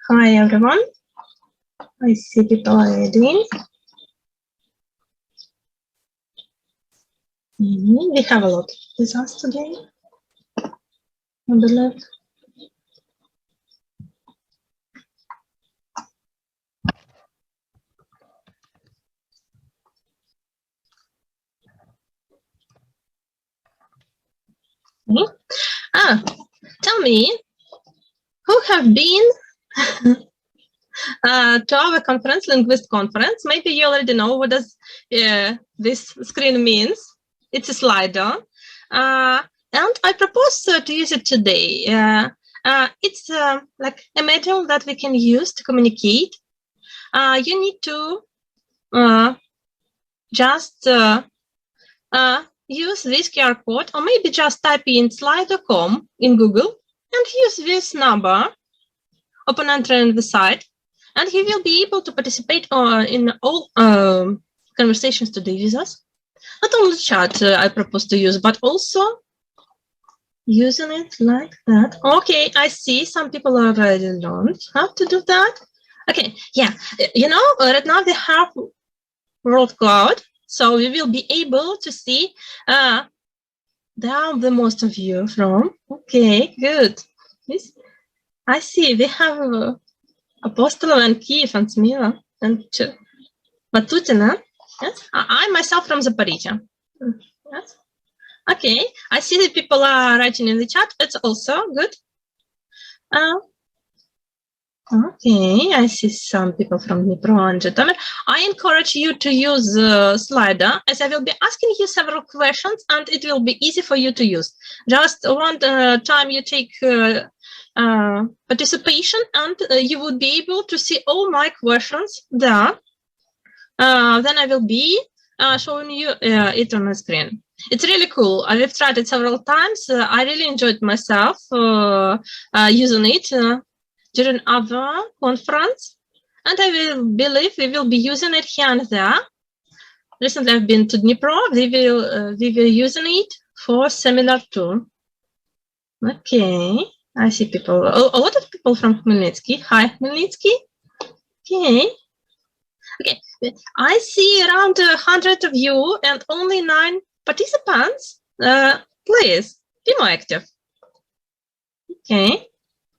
Hi everyone. I see people already. We have a lot with us today, I believe. Tell me, who have been to our conference, Linguist Conference? Maybe you already know what does this screen means. It's a slider, and I propose to use it today. It's like a medium that we can use to communicate. You need to just use this QR code, or maybe just type in slido.com in Google and use this number upon entering the site, and you will be able to participate in all conversations today with us. Not only chat I propose to use, but also using it like that. Okay, I see some people already learned how to do that. Okay, yeah, you know, right now they have World Cloud, so we will be able to see down the most of you from. Okay, good. Yes. I see we have Apostolov and Kiev and Smila and Batutina. Yes, I myself from Zaporizhia. Yes. Okay, I see that people are writing in the chat. It's also good. Okay, I see some people from Dnipro and Zhytomyr. I encourage you to use Slido, as I will be asking you several questions, and it will be easy for you to use. Just one time you take participation, and you would be able to see all my questions there. Then I will be showing you it on the screen. It's really cool. I've tried it several times. I really enjoyed myself using it during other conference, and I will believe we will be using it here and there. Recently, I've been to Dnipro. We were using it for seminar too. Okay, I see people. A lot of people from Khmelnytsky. Hi, Khmelnytsky. Okay. Okay, I see around 100 of you and only 9 participants. Please be more active. Okay.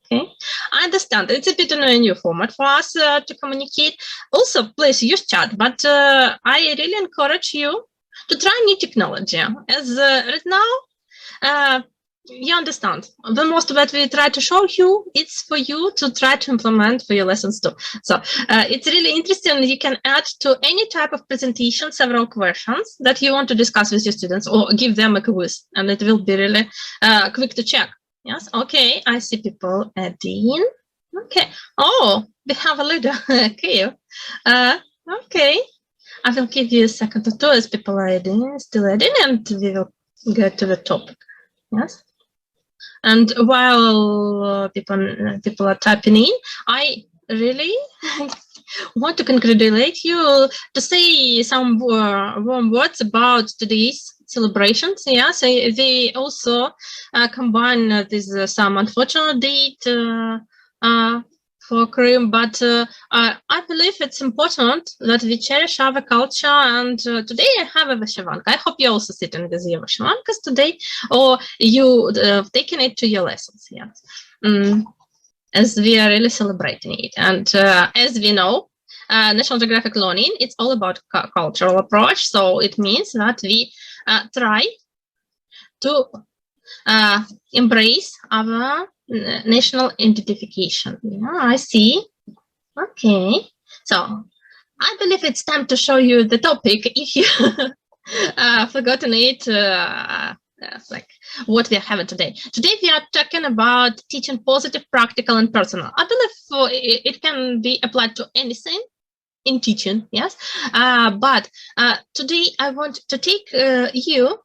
Okay, I understand. It's a bit of a new format for us to communicate. Also, please use chat, but I really encourage you to try new technology. As right now, you understand, the most of what we try to show you, it's for you to try to implement for your lessons too. So it's really interesting. You can add to any type of presentation several questions that you want to discuss with your students, or give them a quiz, and it will be really quick to check. Yes, okay, I see people adding. Okay, oh, we have a leader, okay. Okay, I will give you a second or two as people are adding, still adding, and we will get to the topic. Yes, and while people are typing in, I really want to congratulate you, to say some warm words about today's celebrations. Yeah, so they also combine this some unfortunate date for Krim, but I believe it's important that we cherish our culture, and today I have a Vyshyvanka. I hope you're also sitting with your Vyshyvankas today, or you taking it to your lessons. Yeah, as we are really celebrating it, and as we know, National Geographic Learning, it's all about cultural approach, so it means that we try to embrace our national identification. Yeah, I see. Okay, so I believe it's time to show you the topic if you forgotten it, like what we are having today. Today we are talking about teaching positive, practical, and personal. I believe it can be applied to anything in teaching, yes, but today I want to take you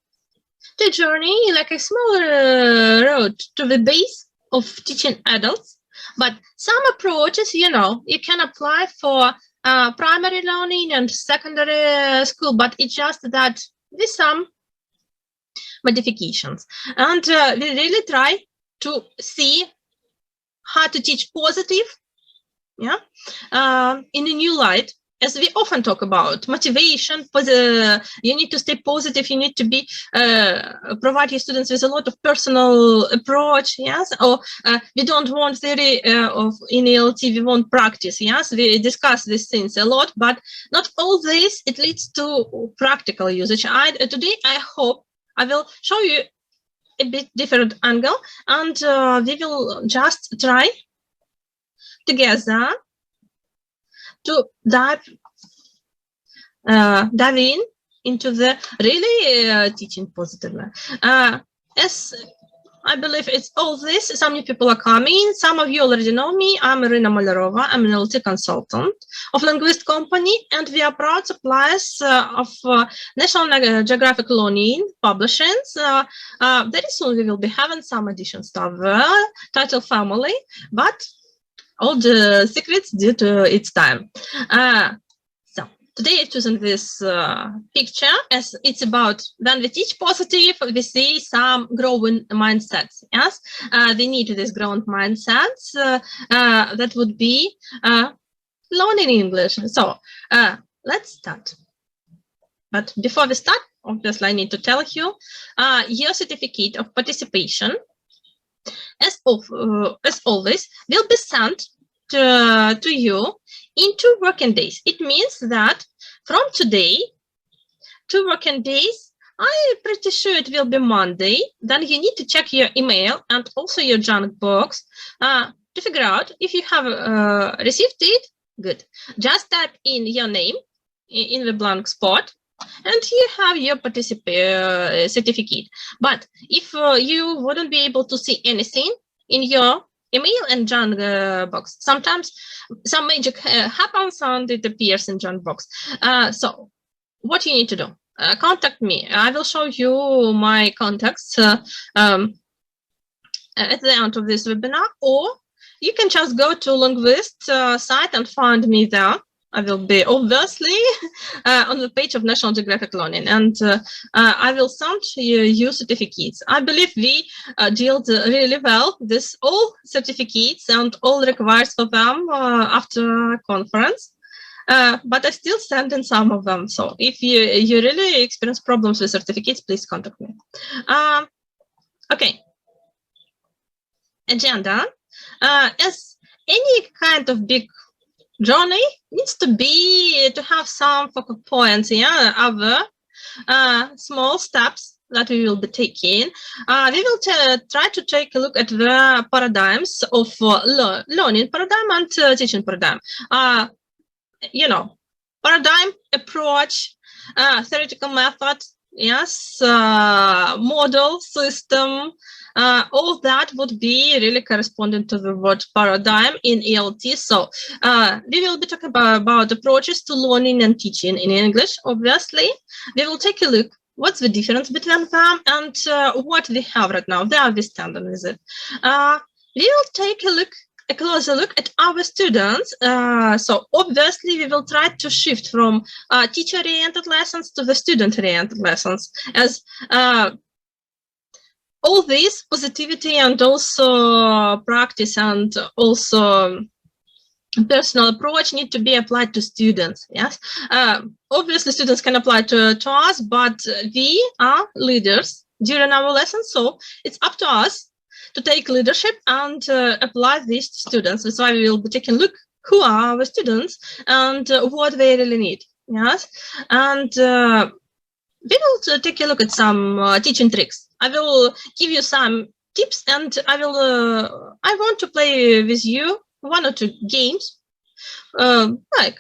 to a journey, like a small road to the base of teaching adults, but some approaches, you know, you can apply for primary learning and secondary school, but it's just that with some modifications, and we really try to see how to teach positive yeah, in a new light, as we often talk about. Motivation, you need to stay positive, you need to be provide your students with a lot of personal approach, yes, or we don't want theory of in ELT, we want practice, yes, we discuss these things a lot, but not all this, it leads to practical usage. Today I hope I will show you a bit different angle, and we will just try together to dive in into the really teaching positively. As I believe it's all this, some new people are coming. Some of you already know me. I'm Irina Malarova. I'm an LT consultant of Linguist Company, and we are proud suppliers of National Geographic Learning Publishings. Very soon we will be having some additions to our title family, but all the secrets due to its time. So today I've chosen this picture as it's about when we teach positive, we see some growing mindsets. Yes, we need this growing mindsets that would be learning English. So let's start. But before we start, obviously I need to tell you your certificate of participation, as always, will be sent to you in 2 working days. It means that from today, 2 working days, I'm pretty sure it will be Monday. Then you need to check your email and also your junk box to figure out if you have received it. Good. Just type in your name in the blank spot, and you have your certificate. But if you wouldn't be able to see anything in your email and junk box, sometimes some magic happens and it appears in junk box. So what you need to do, contact me. I will show you my contacts at the end of this webinar, or you can just go to Linguist site and find me there. I will be obviously on the page of National Geographic Learning, and I will send you certificates. I believe we dealt really well with all certificates and all requires for them after conference, but I still send in some of them. So if you really experience problems with certificates, please contact me. Okay, agenda. As any kind of big journey needs to have some focal points, yeah, other small steps that we will be taking. We will try to take a look at the paradigms of learning paradigm and teaching paradigm. You know, paradigm, approach, theoretical method, yes, model, system, all that would be really corresponding to the word paradigm in ELT. So we will be talking about approaches to learning and teaching in English, obviously. We will take a look what's the difference between them and what we have right now. They are the standard with it. We will take a closer look at our students. So obviously we will try to shift from teacher-oriented lessons to the student-oriented lessons, as all this positivity and also practice and also personal approach need to be applied to students. Yes, obviously students can apply to us, but we are leaders during our lessons, so it's up to us to take leadership and apply this to students. That's why we will be taking a look who are our students and what they really need. Yes, and we will take a look at some teaching tricks. I will give you some tips, and I want to play with you 1 or 2 games, like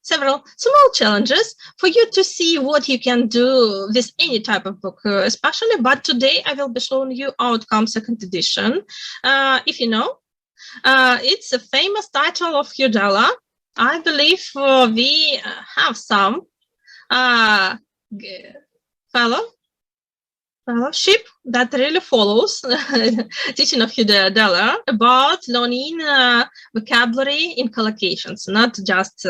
several small challenges for you to see what you can do with any type of book, especially. But today I will be showing you Outcome 2nd edition. If you know, it's a famous title of Udella. I believe we have some fellowship that really follows teaching of Udella about learning vocabulary in collocations, not just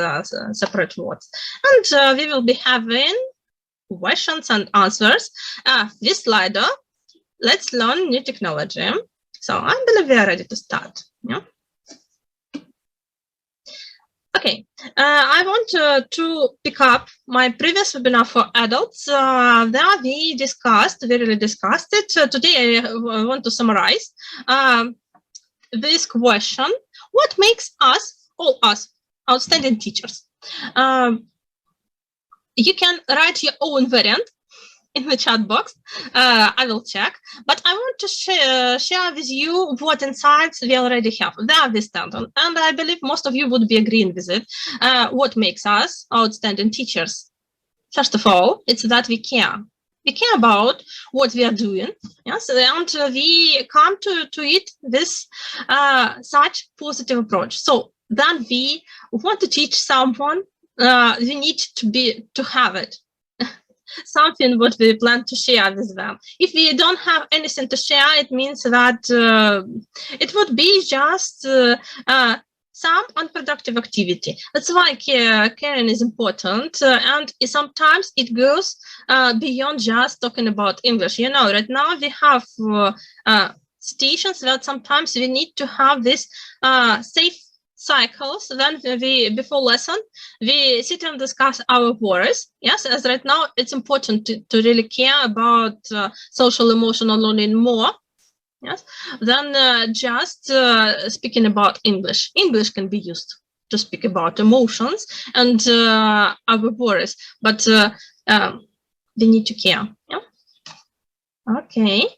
separate words. And we will be having questions and answers. This Slido, let's learn new technology. So I believe we are ready to start. Yeah. Okay, I want to pick up my previous webinar for adults. There we really discussed it. Today I want to summarize this question. What makes all us, outstanding teachers? You can write your own variant in the chat box. I will check, but I want to share with you what insights we already have. There we stand on, and I believe most of you would be agreeing with it. What makes us outstanding teachers? First of all, it's that we care. We care about what we are doing, yes, and we come to it with such positive approach. So then we want to teach someone, we need to have it. Something what we plan to share with them. If we don't have anything to share, it means that it would be just some unproductive activity. That's why caring is important, and sometimes it goes beyond just talking about English. You know, right now we have situations that sometimes we need to have this safe cycles. Then before lesson we sit and discuss our worries. Yes, as right now it's important to really care about social emotional learning more, yes, than just speaking about English. English can be used to speak about emotions and our worries, but we need to care. Yeah. Okay,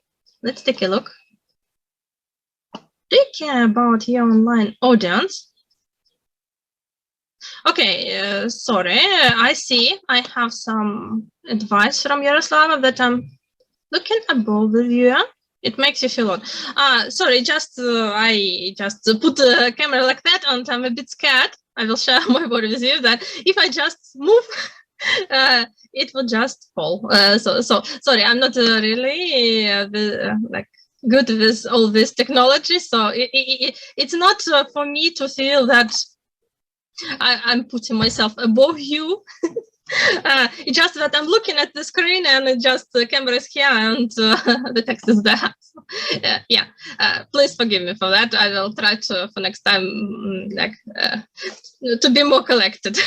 let's take a look. Do you care about your online audience? Okay, sorry, I see I have some advice from Yaroslava that I'm looking above the viewer. It makes you feel odd. Sorry, I just put the camera like that and I'm a bit scared. I will share my body with you that if I just move, it would just fall. So sorry, I'm not really like good with all this technology, so it's not for me to feel that I'm putting myself above you. It's just that I'm looking at the screen and it just the camera is here and the text is there. So, yeah, please forgive me for that. I will try to for next time to be more collected.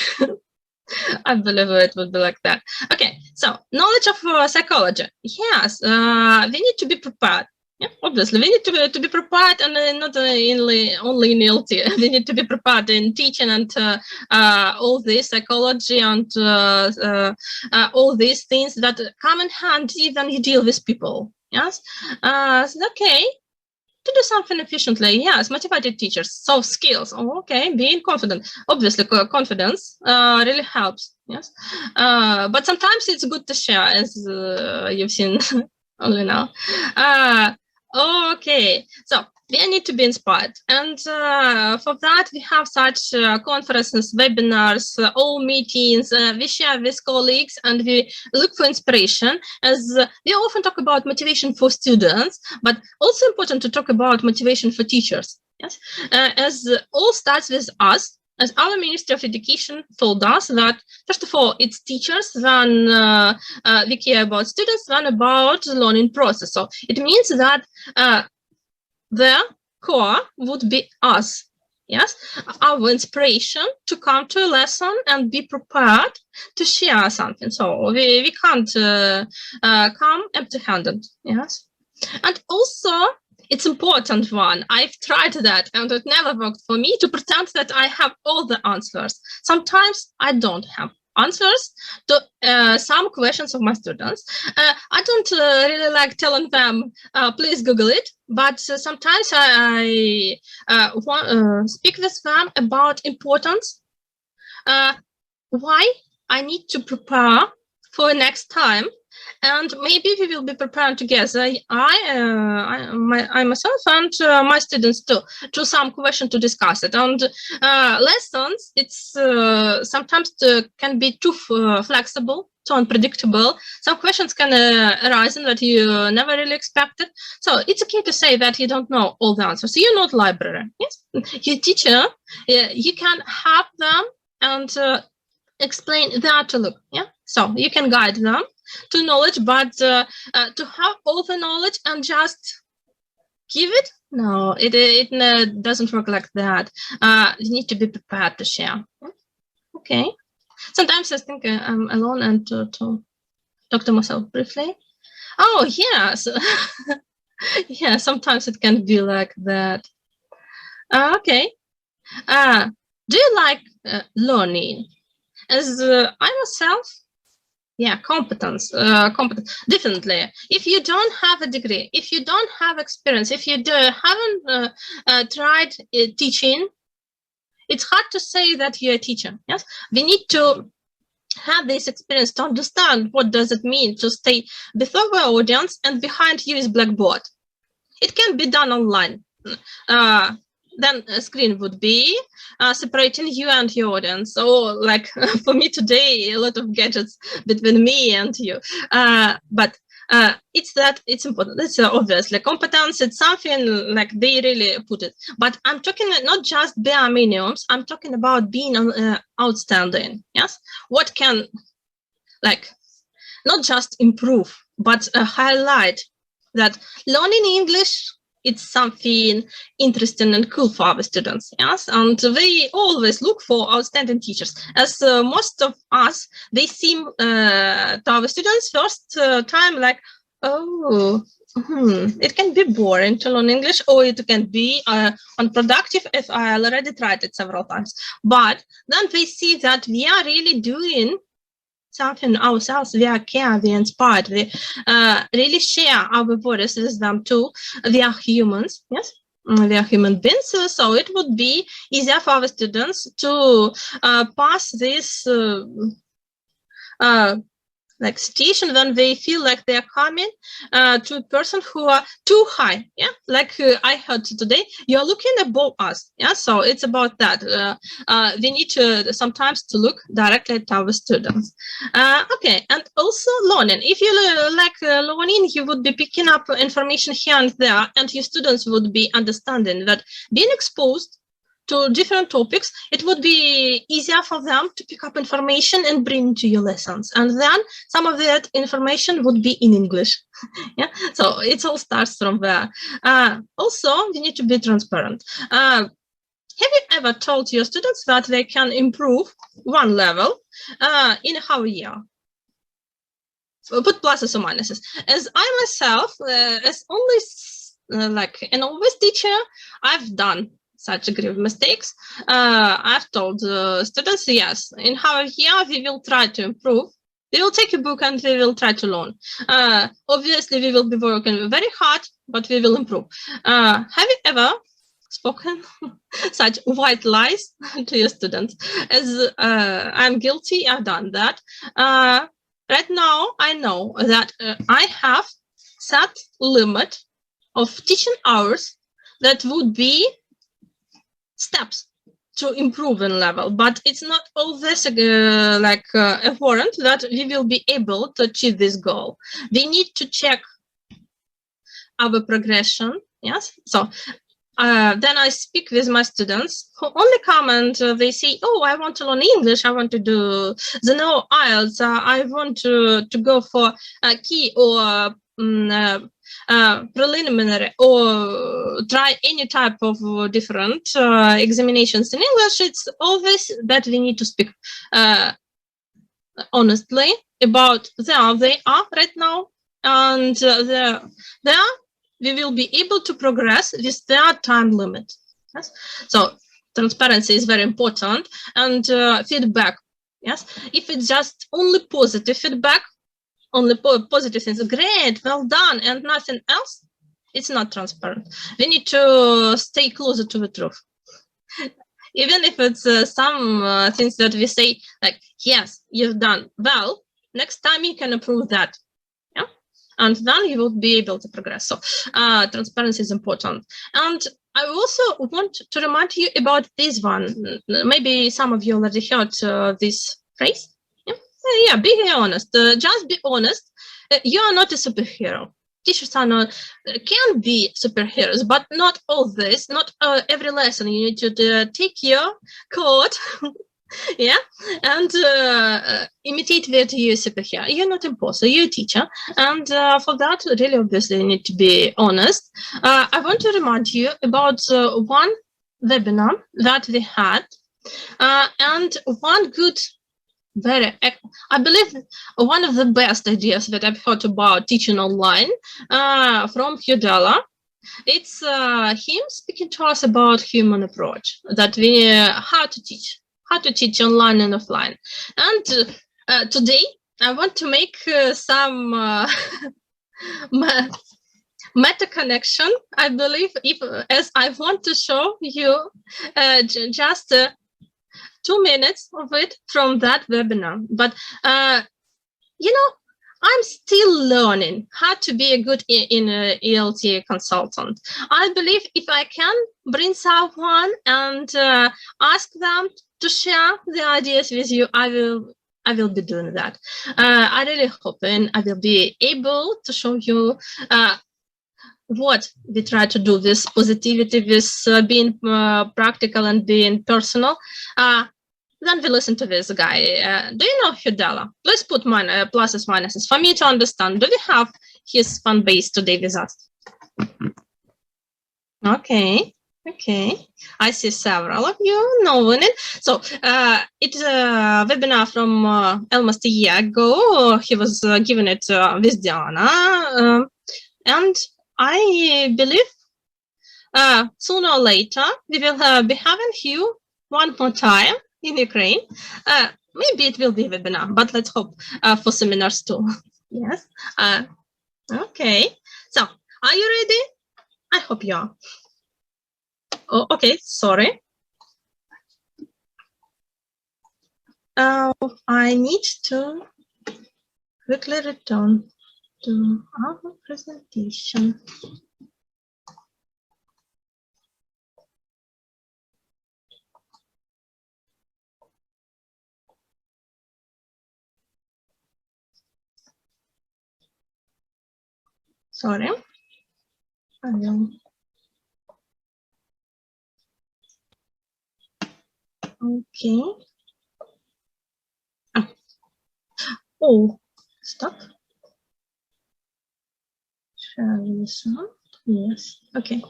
I believe it would be like that. Okay, so knowledge of psychology. Yes, we need to be prepared. Yeah, obviously, we need to be prepared, and not only in LT. We need to be prepared in teaching and all this psychology and all these things that come in handy when you deal with people. Yes, okay. To do something efficiently, yes, motivated teachers, soft skills. Oh, okay, being confident. Obviously, confidence really helps. Yes, but sometimes it's good to share, as you've seen only now. Okay, so we need to be inspired, and for that we have such conferences, webinars, all meetings. We share with colleagues and we look for inspiration, as we often talk about motivation for students, but also important to talk about motivation for teachers. Yes, as all starts with us. As our Ministry of Education told us that, first of all, it's teachers, then we care about students, then about the learning process. So it means that the core would be us, yes, our inspiration to come to a lesson and be prepared to share something. So we can't come empty-handed, yes. And also, it's important one. I've tried that and it never worked for me to pretend that I have all the answers. Sometimes I don't have answers to some questions of my students. I don't really like telling them, please Google it, but sometimes I speak with them about importance, why I need to prepare for next time. And maybe we will be preparing together. I myself and my students too, to some question to discuss it. And lessons, it's sometimes can be too flexible, too unpredictable. Some questions can arise that you never really expected. So it's okay to say that you don't know all the answers. So you're not library. Yes, your teacher, you can have them and explain that to look. Yeah, so you can guide them to knowledge, but to have all the knowledge and just give it No, it doesn't work like that. You need to be prepared to share. Okay. Sometimes I think I'm alone and to talk to myself briefly. Oh, yes. Yeah, sometimes it can be like that. Okay. Do you like learning? As I myself, yeah, competence, definitely. If you don't have a degree, if you don't have experience, if you haven't tried teaching, it's hard to say that you're a teacher. Yes, we need to have this experience to understand what does it mean to stay before the audience and behind you is blackboard. It can be done online. Then a screen would be separating you and your audience. Or like for me today, a lot of gadgets between me and you. But it's important. It's obviously competence. It's something like they really put it. But I'm talking not just bare minimums. I'm talking about being outstanding. Yes, what can like not just improve, but highlight that learning English. It's something interesting and cool for our students, yes? And we always look for outstanding teachers. As most of us, they seem to our students first time like, oh, it can be boring to learn English, or it can be unproductive if I already tried it several times. But then we see that we are really doing something ourselves, we are care, we inspired, we really share our bodies with them too. We are humans, yes, we are human beings, so it would be easier for our students to pass this like situation when they feel like they are coming to a person who are too high, yeah, like I heard today, you're looking above us, yeah, so it's about that. We need to sometimes to look directly at our students. Okay, and also learning. If you like learning, you would be picking up information here and there, and your students would be understanding that being exposed to different topics, it would be easier for them to pick up information and bring to your lessons. And then some of that information would be in English. Yeah, so it all starts from there. Also, you need to be transparent. Have you ever told your students that they can improve one level in a whole year? Put pluses or minuses. As I myself, as only like an always teacher, I've done such grave mistakes. I've told students, yes, in our year we will try to improve. We will take a book and we will try to learn. Obviously, we will be working very hard, but we will improve. Have you ever spoken such white lies to your students? As I'm guilty, I've done that. Right now, I know that I have set limit of teaching hours that would be steps to improve in level, but it's not always like a warrant that we will be able to achieve this goal. We need to check our progression, yes? So then I speak with my students who only come and they say, oh, I want to learn English, I want to do the no IELTS, I want to go for a key or preliminary or try any type of different examinations in English. It's always that we need to speak honestly about where they are right now, and there we will be able to progress with their time limit. Yes? So transparency is very important, and feedback. Yes, if it's just only positive feedback, only positive things, great, well done, and nothing else, it's not transparent. We need to stay closer to the truth. Even if it's some things that we say, like, yes, you've done well, next time you can improve that. Yeah, and then you will be able to progress. So transparency is important. And I also want to remind you about this one. Maybe some of you already heard this phrase. Yeah, be honest. Just be honest. You are not a superhero. Teachers are not, can be superheroes, but not all this. Not every lesson you need to take your coat Yeah, and imitate what you superhero. You're not imposter, you're a teacher, and for that, really, obviously, you need to be honest. I want to remind you about one webinar that we had, and one good, I believe, one of the best ideas that I've heard about teaching online from Hudella. It's him speaking to us about human approach, that we how to teach online and offline. And today I want to make some meta connection, I believe, as I want to show you just 2 minutes of it from that webinar. But you know, I'm still learning how to be a good ELT consultant. I believe if I can bring someone and ask them to share the ideas with you, I will be doing that. I really hope and I will be able to show you what we try to do with positivity, with being practical and being personal. Then we listen to this guy. Do you know Hudella? Let's put pluses, minuses for me to understand. Do we have his fan base today with us? Okay. I see several of you knowing it. So it's a webinar from almost a year ago. He was giving it with Diana. And I believe sooner or later we will be having you one more time in Ukraine. Maybe it will be a webinar, but let's hope for seminars too. Yes. Okay. So, are you ready? I hope you are. Oh, okay. Sorry. I need to quickly return to our presentation. Sorry. Okay. Oh, stop. Shall we start? Yes. Okay.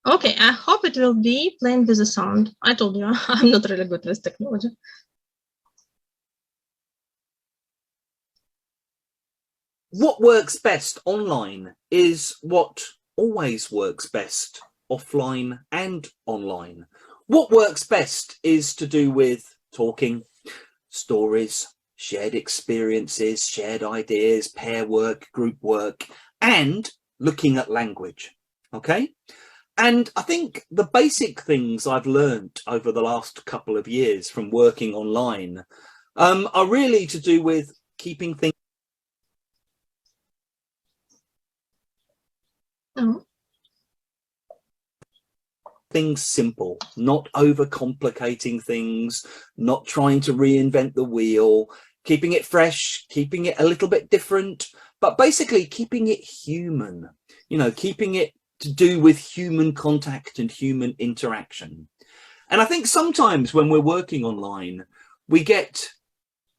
Okay, I hope it will be playing with the sound. I told you, I'm not really good with technology. What works best online is what always works best offline and online. What works best is to do with talking, stories, shared experiences, shared ideas, pair work, group work, and looking at language. Okay? And I think the basic things I've learned over the last couple of years from working online are really to do with keeping things simple, not overcomplicating things, not trying to reinvent the wheel, keeping it fresh, keeping it a little bit different, but basically keeping it human, you know, keeping it to do with human contact and human interaction. And I think sometimes when we're working online, we get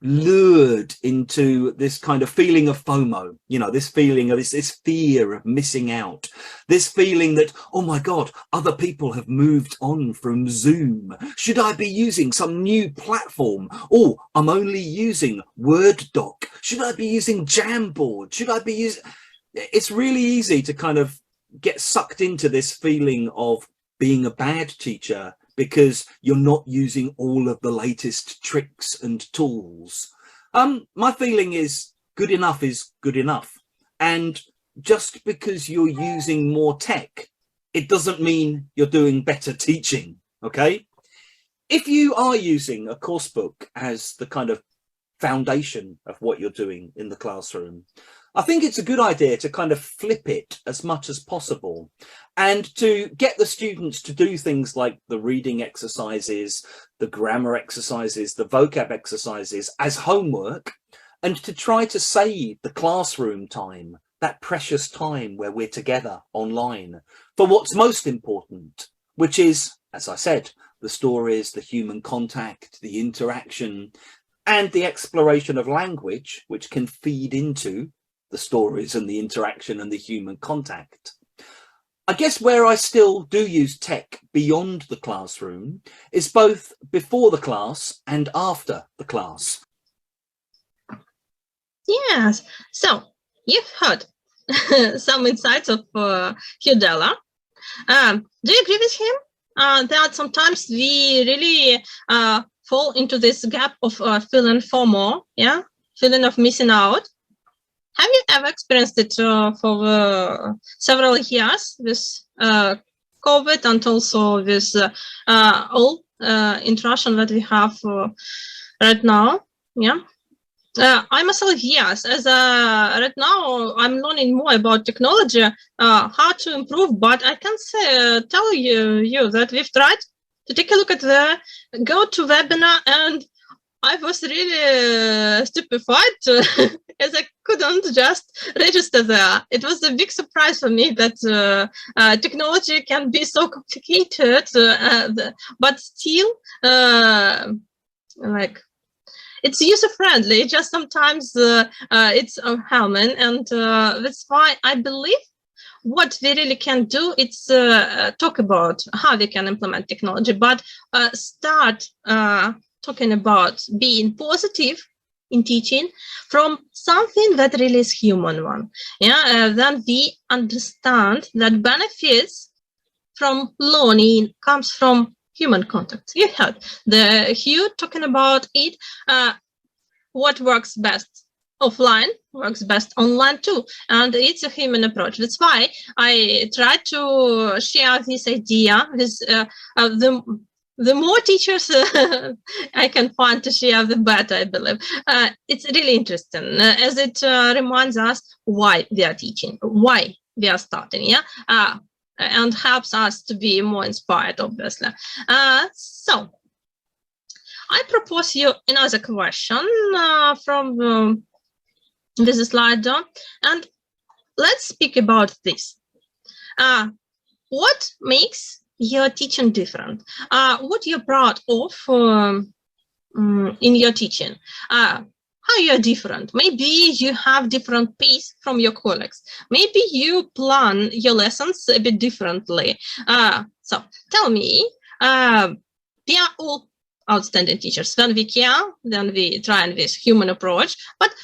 lured into this kind of feeling of FOMO, you know, this feeling of this fear of missing out, this feeling that, oh my God, other people have moved on from Zoom. Should I be using some new platform? Oh, I'm only using Word doc. Should I be using Jamboard? Should I be using... It's really easy to kind of get sucked into this feeling of being a bad teacher because you're not using all of the latest tricks and tools. My feeling is good enough is good enough. And just because you're using more tech, it doesn't mean you're doing better teaching, okay? If you are using a course book as the kind of foundation of what you're doing in the classroom, I think it's a good idea to kind of flip it as much as possible and to get the students to do things like the reading exercises, the grammar exercises, the vocab exercises as homework, and to try to save the classroom time, that precious time where we're together online, for what's most important, which is, as I said, the stories, the human contact, the interaction, and the exploration of language, which can feed into the stories and the interaction and the human contact. I guess where I still do use tech beyond the classroom is both before the class and after the class. Yes, so you've heard some insights of Hudella. Do you agree with him that sometimes we really fall into this gap of feeling FOMO, yeah, feeling of missing out? Have you ever experienced it for several years with COVID and also with all interaction that we have right now? Yeah. I myself, yes, as right now I'm learning more about technology, how to improve, but I can say, tell you that we've tried to take a look at the GoToWebinar, and I was really stupefied as I couldn't just register there. It was a big surprise for me that technology can be so complicated, but still like it's user-friendly. Just sometimes it's overwhelming, and that's why I believe what we really can do is talk about how we can implement technology, but start talking about being positive in teaching from something that really is human one. Yeah, then we understand that benefits from learning comes from human contact. You heard the Hugh talking about it. What works best offline works best online too, and it's a human approach. That's why I try to share this idea with the more teachers I can find to share, the better, I believe. It's really interesting as it reminds us why we are teaching, why we are starting, yeah, and helps us to be more inspired, obviously. So I propose you another question from this slide, and let's speak about this. What makes your teaching different? What you're proud of in your teaching? How you're different? Maybe you have different pace from your colleagues. Maybe you plan your lessons a bit differently. So tell me, we are all outstanding teachers. When we care, then we try and with human approach, but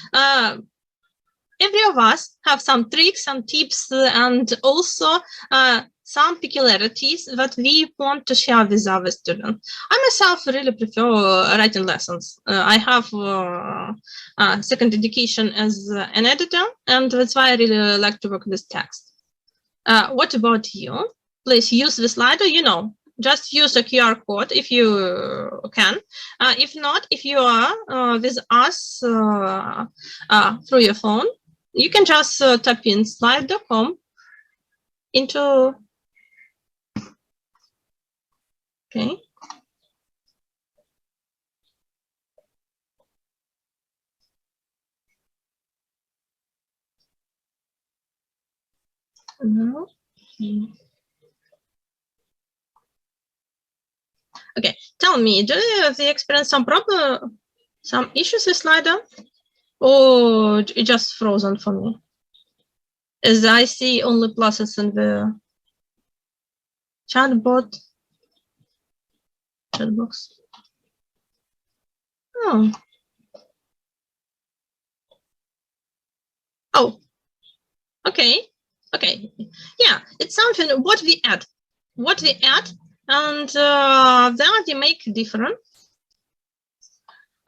every of us have some tricks and tips and also some peculiarities that we want to share with our students. I myself really prefer writing lessons. I have second education as an editor, and that's why I really like to work with text. What about you? Please use the slider, just use a QR code if you can. If not, if you are with us through your phone, you can just type in slide.com into, okay. Okay, tell me, do you experience some problem, some issues with slider? Or it just frozen for me? As I see only pluses in the chat box. Oh. Oh. Okay. Okay. Yeah, it's something what we add, and then we make different.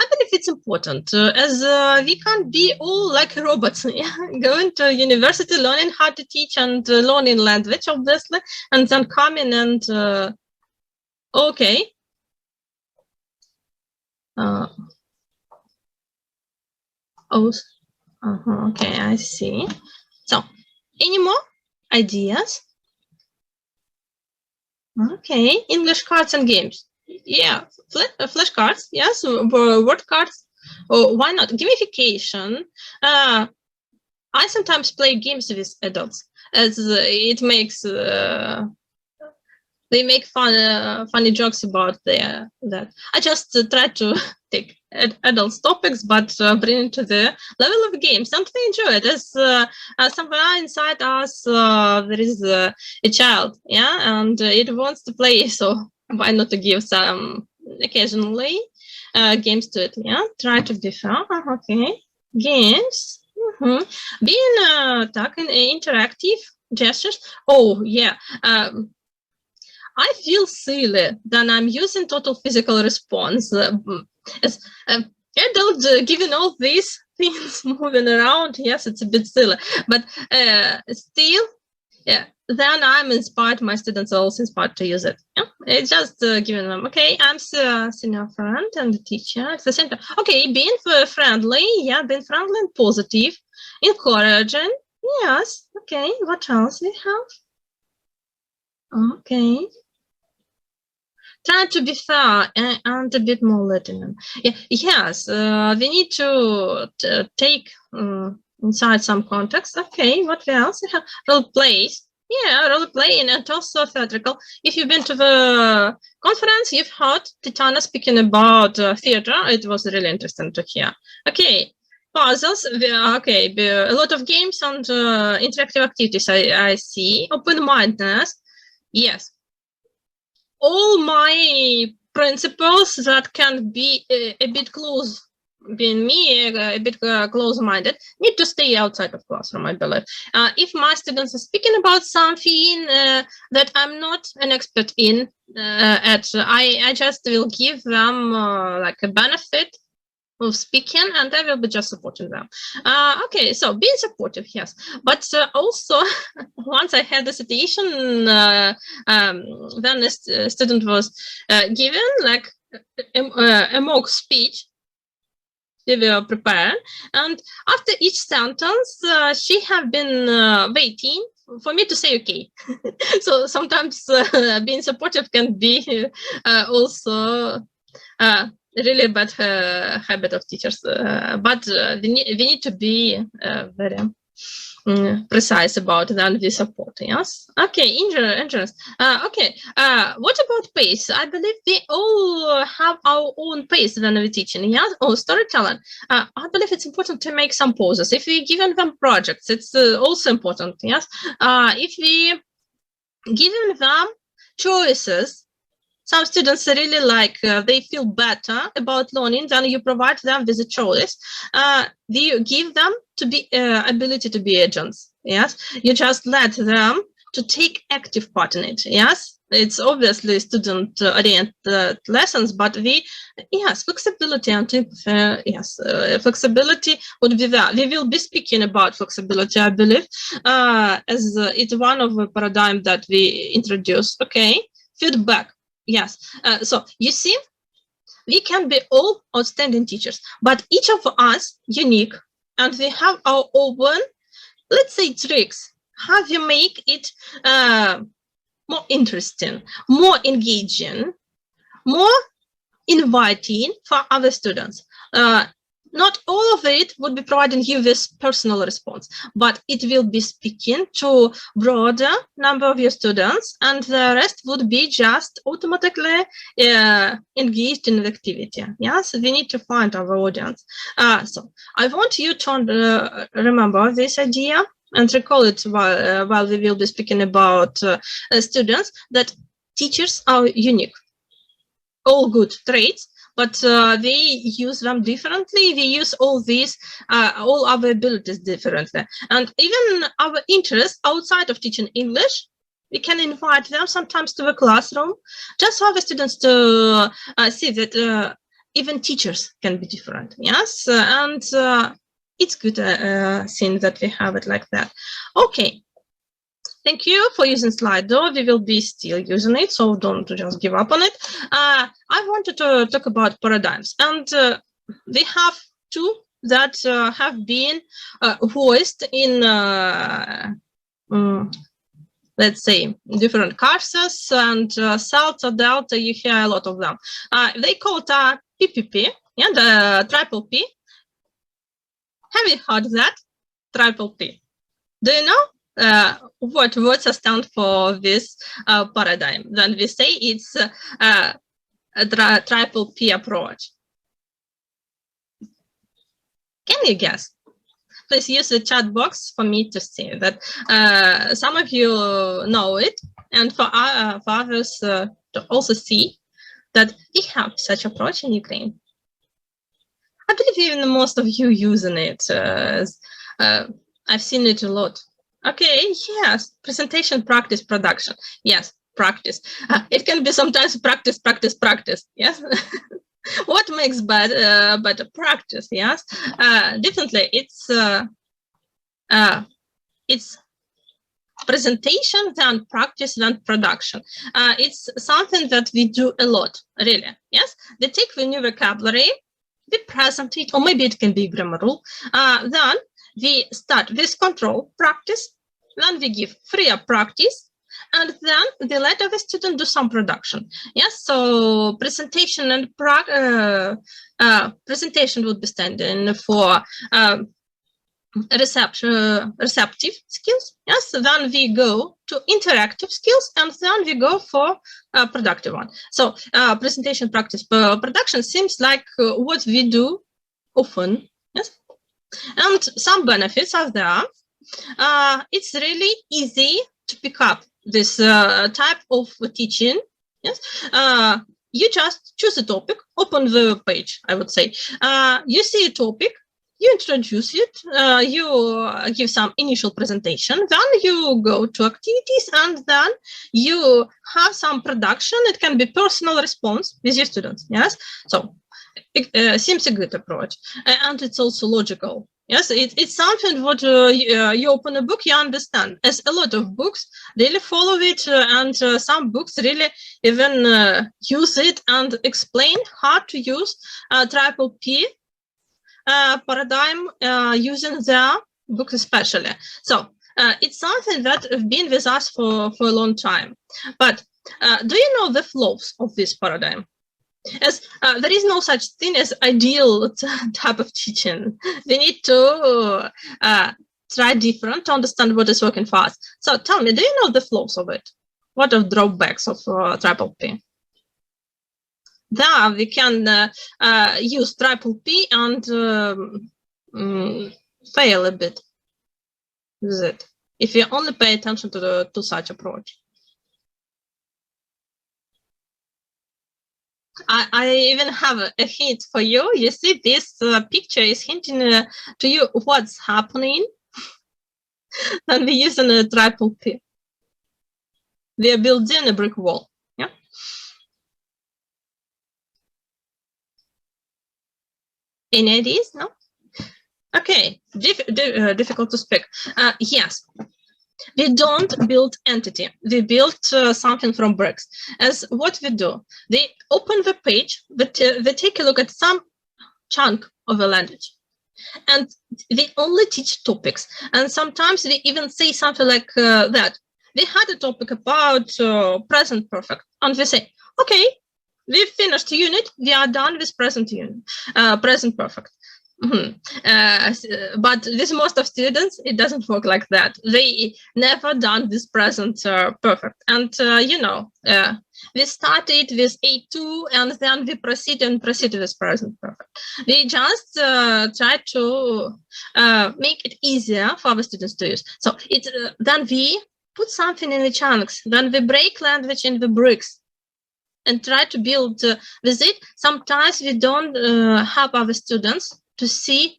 I believe it's important as we can't be all like robots, going to university, learning how to teach and learning language, obviously, and then coming and okay. Okay, I see. So, any more ideas? Okay, English cards and games. Yeah, flashcards, yes, word cards. Oh, why not? Gamification. I sometimes play games with adults as it makes they make funny jokes about that. I just try to take adult topics, but bring it to the level of games, and we enjoy it. As somewhere inside us, there is a child, yeah, and it wants to play. So why not to give some occasionally games to it? Yeah, try to be fun. Okay, games. Being interactive gestures. Oh yeah. I feel silly that I'm using total physical response. As adult giving all these things moving around, yes, it's a bit silly, but still, yeah. Then I'm inspired. My students are also inspired to use it. Yeah? It's just giving them, okay, I'm a senior friend and a teacher at the same time. Okay, being friendly, yeah, being friendly and positive, encouraging, yes. Okay, what else we have? Okay. Try to be fair and a bit more letting. Yeah, yes, we need to take inside some context. Okay, what else? Role plays. Yeah, role playing and also theatrical. If you've been to the conference, you've heard Titana speaking about theater. It was really interesting to hear. Okay, puzzles. Okay, a lot of games and interactive activities. I see. Open-mindedness. Yes. All my principles that can be a bit close, being me, a bit close-minded, need to stay outside of classroom, I believe. If my students are speaking about something that I'm not an expert in, I just will give them like a benefit of speaking, and I will be just supporting them. Okay, so being supportive, yes, but also once I had the situation when a student was given like a mock speech. They were prepared, and after each sentence, she have been waiting for me to say okay. So sometimes being supportive can be also really bad habit of teachers, but we need to be very precise about that we support. Yes. Okay. Interest. Okay. What about pace? I believe we all have our own pace when we're teaching. Yes. Oh, storytelling. I believe it's important to make some pauses. If we given them projects, it's also important. Yes. If we given them choices. Some students really like, they feel better about learning than you provide them with a choice. You give them to be ability to be agents. Yes, you just let them to take active part in it. Yes, it's obviously student-oriented lessons, but flexibility and flexibility would be there. We will be speaking about flexibility, I believe, as it's one of the paradigm that we introduce. Okay, feedback. Yes, so you see, we can be all outstanding teachers, but each of us unique, and we have our own, let's say, tricks. How you make it more interesting, more engaging, more inviting for other students. Not all of it would be providing you with personal response, but it will be speaking to broader number of your students, and the rest would be just automatically engaged in the activity. Yes, we need to find our audience. So I want you to remember this idea and recall it while we will be speaking about students, that teachers are unique, all good traits, but they use them differently. We use all these, all our abilities differently. And even our interests outside of teaching English, we can invite them sometimes to the classroom, just for the students to see that even teachers can be different. Yes, and it's good seeing that we have it like that. Okay. Thank you for using Slido. We will be still using it, so don't just give up on it. I wanted to talk about paradigms, and we have two that have been voiced in, let's say, different courses, and Delta, Delta, you hear a lot of them. They call it PPP, yeah, the triple P. Have you heard that? Triple P. Do you know what words stand for this paradigm? Then we say it's a triple P approach. Can you guess? Please use the chat box for me to see that some of you know it, and for others to also see that we have such approach in Ukraine. I believe even most of you using it. I've seen it a lot. Okay, yes, presentation, practice, production. Yes, practice. It can be sometimes practice, practice, practice. Yes. What makes better practice? Yes, definitely. It's presentation, then practice, then production. It's something that we do a lot, really. Yes, we take the new vocabulary, we present it, or maybe it can be grammar rule. Then we start with control practice, then we give freer practice, and then we let the student do some production. Yes, so presentation and presentation would be standing for receptive skills. Yes, then we go to interactive skills, and then we go for productive one. So presentation, practice, production seems like what we do often. Yes, and some benefits are there. It's really easy to pick up this type of teaching. Yes, you just choose a topic, open the page, I would say. You see a topic, you introduce it, you give some initial presentation, then you go to activities, and then you have some production. It can be personal response with your students. Yes, so it seems a good approach, and it's also logical. Yes, it's something what you open a book, you understand. As a lot of books really follow it, and some books really even use it and explain how to use triple P paradigm using their books especially. So it's something that has been with us for a long time. But do you know the flaws of this paradigm? As there is no such thing as ideal type of teaching. We need to try different to understand what is working for us. So tell me, do you know the flaws of it? What are drawbacks of triple P? There we can use triple P and fail a bit with it if you only pay attention to such approach. I even have a hint for you. You see, this picture is hinting to you what's happening when we use a triple P. We are building a brick wall. Yeah. Any ideas? No. Okay. Difficult to speak. Yes. We don't build entity. We build something from bricks. As what we do, we open the page, we take a look at some chunk of a language, and we only teach topics. And sometimes we even say something like that. We had a topic about present perfect, and we say, okay, we finished the unit. We are done with present perfect. Mm-hmm. But with most of students, it doesn't work like that. They never done this present perfect. And we started with A2, and then we proceed with present perfect. We just try to make it easier for our students to use. So then we put something in the chunks. Then we break language in the bricks and try to build with it. Sometimes we don't help our students to see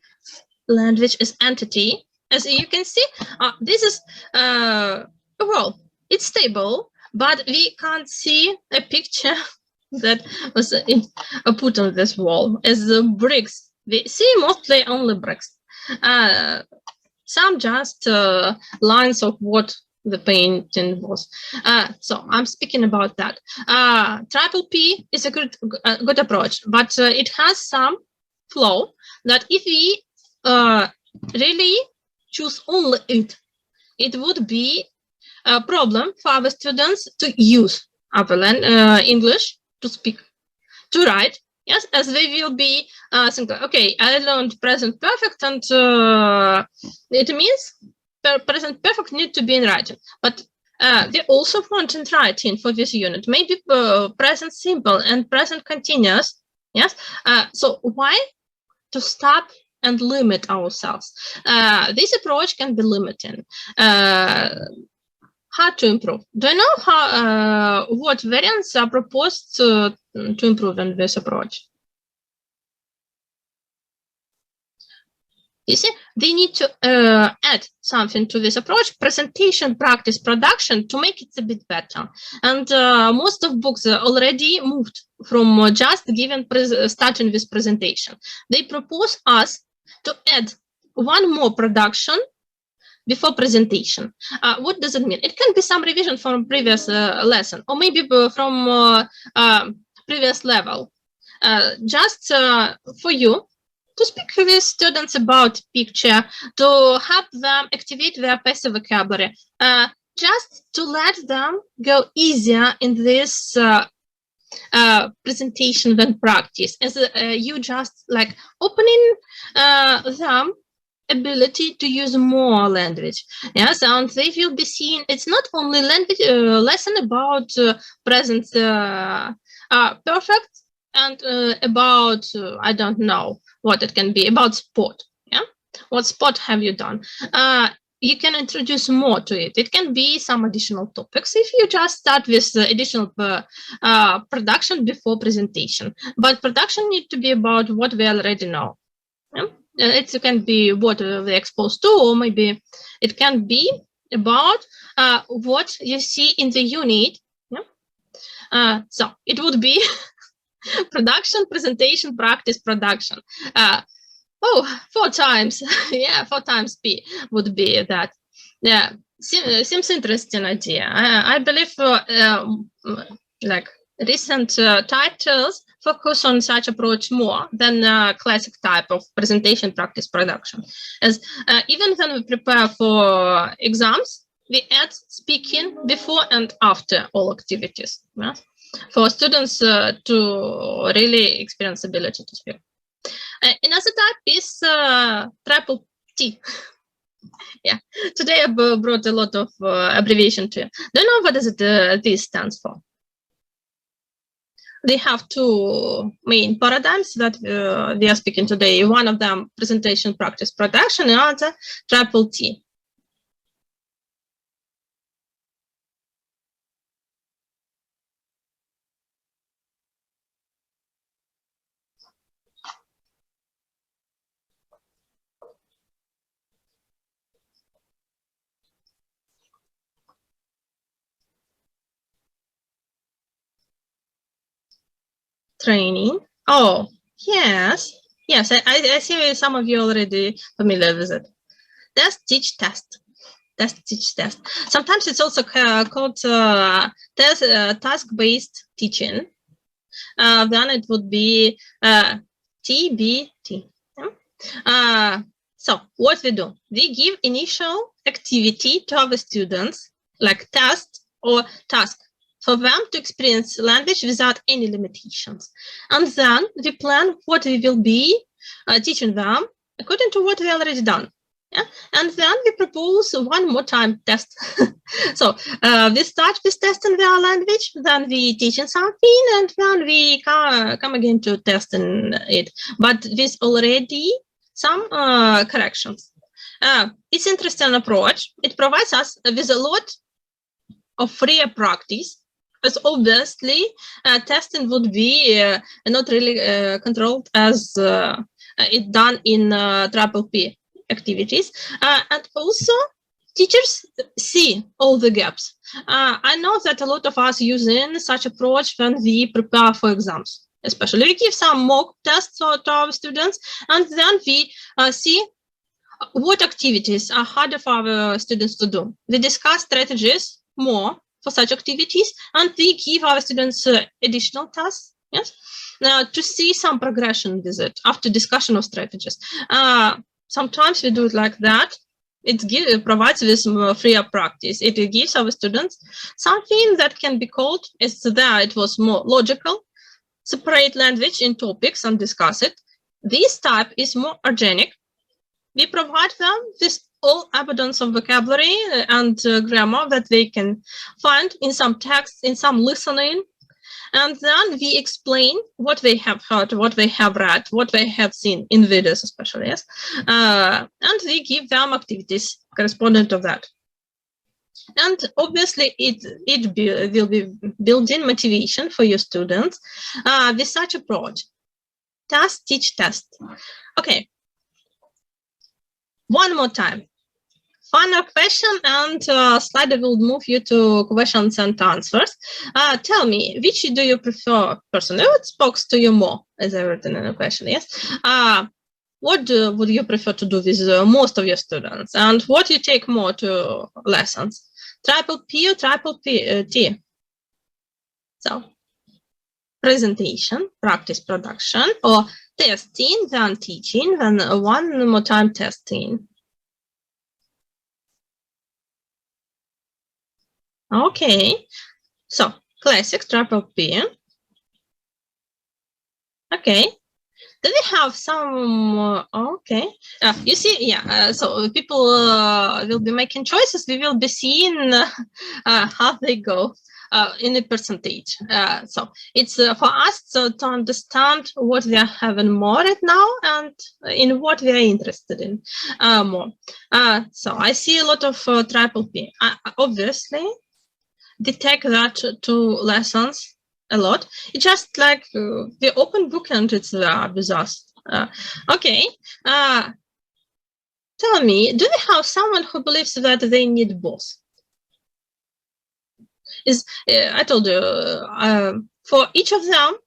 language as entity. As you can see, this is, well, it's stable, but we can't see a picture that was put on this wall as the bricks. We see mostly only bricks. Some just lines of what the painting was. So I'm speaking about that. Triple P is a good approach, but it has some flaw that if we really choose only it, it would be a problem for our students to use our English, to speak, to write. Yes, as they will be thinking, okay, I learned present perfect, and it means present perfect need to be in writing, but we also want in writing for this unit, maybe present simple and present continuous. Yes. So why to stop and limit ourselves? This approach can be limiting. How to improve? Do you know how what variants are proposed to improve in this approach? You see, they need to add something to this approach, presentation, practice, production, to make it a bit better. And most of books already moved from just giving starting with presentation. They propose us to add one more production before presentation. What does it mean? It can be some revision from previous lesson, or maybe from previous level. Just for you, to speak with students about picture, to help them activate their passive vocabulary, just to let them go easier in this presentation than practice, as you just like opening them ability to use more language. Yes, and they will be seeing it's not only language lesson about present perfect and about I don't know what it can be about sport. Yeah, what sport have you done? You can introduce more to it. It can be some additional topics if you just start with additional production before presentation. But production need to be about what we already know. Yeah? It can be what we're exposed to, or maybe it can be about what you see in the unit. Yeah? So it would be production, presentation, practice, production. 4 times. Yeah, 4 times P would be that. Yeah, seems interesting idea. I believe like recent titles focus on such approach more than classic type of presentation, practice, production. As even when we prepare for exams, we add speaking before and after all activities. Yeah? For students to really experience ability to speak. Another type is triple T. Yeah, today I brought a lot of abbreviation to you. Do you know what does it, this stands for? They have 2 main paradigms that we are speaking today. One of them, presentation, practice, production, and another, triple T. Training. Oh, yes. Yes, I see some of you already familiar with it. Test, teach, test. Test, teach, test. Sometimes it's also called task-based teaching. Then it would be TBT. So what we do? We give initial activity to our students, like test or task, for them to experience language without any limitations. And then we plan what we will be teaching them according to what we already done. Yeah? And then we propose one more time test. So we start with testing their language, then we teaching something, and then we come again to testing it, but with already some corrections. It's an interesting approach. It provides us with a lot of freer practice. As obviously, testing would be not really controlled as it's done in triple P activities. And also, teachers see all the gaps. I know that a lot of us using such approach when we prepare for exams. Especially, we give some mock tests to our students, and then we see what activities are harder for our students to do. We discuss strategies more for such activities, and we give our students additional tasks, yes, to see some progression with it after discussion of strategies. Sometimes we do it like that. It provides with freer practice. It gives our students something that can be called, as there it was more logical, separate language in topics and discuss it. This type is more organic. We provide them with all abundance of vocabulary and grammar that they can find in some text, in some listening. And then we explain what they have heard, what they have read, what they have seen in videos especially, yes. And we give them activities corresponding to that. And obviously it will be building motivation for your students with such approach. Task, teach, test. Okay. One more time. Final question, and slide will move you to questions and answers. Tell me, which do you prefer personally? What speaks to you more, as I written in the question, yes? What would you prefer to do with most of your students? And what you take more to lessons? Triple P or triple T? So, presentation, practice, production, or testing, then teaching, then one more time testing. Okay, so classic triple P. Okay, then we have some, okay, you see, yeah, so people will be making choices. We will be seeing how they go in the percentage. So it's for us to understand what we are having more right now and in what we are interested in more. So I see a lot of triple P. Obviously, they take that to lessons a lot. It's just like the open book and it's there with us. Okay. Tell me, do we have someone who believes that they need both? I told you, for each of them,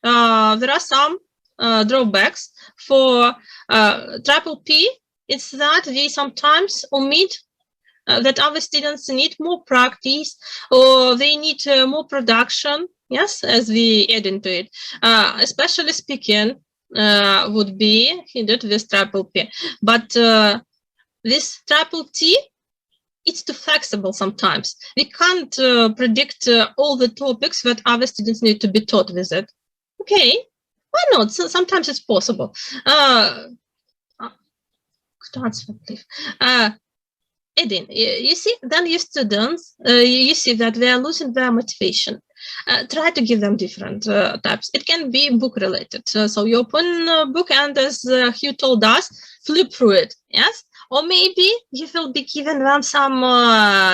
there are some drawbacks. For triple P, it's that we sometimes omit that our students need more practice or they need more production, yes, as we add into it. Especially speaking would be hindered with triple P. But this triple T, it's too flexible sometimes. We can't predict all the topics that our students need to be taught with it. Okay, why not? So sometimes it's possible. Edin, you see, then your students, you see that they are losing their motivation. Try to give them different types. It can be book related. So you open a book and, as Hugh told us, flip through it, yes? Or maybe you will be giving them some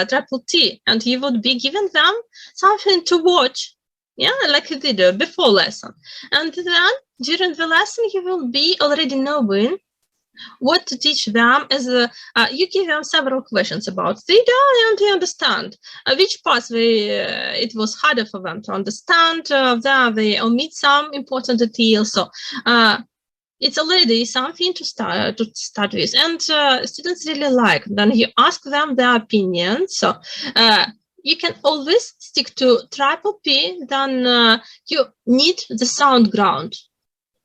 triple T and you would be giving them something to watch, yeah, like you did before lesson. And then during the lesson, you will be already knowing what to teach them, as you give them several questions about data and they understand which parts it was harder for them to understand, there they omit some important details. So it's already something to start with, and students really like. Then you ask them their opinion. So you can always stick to triple P, then you need the sound ground.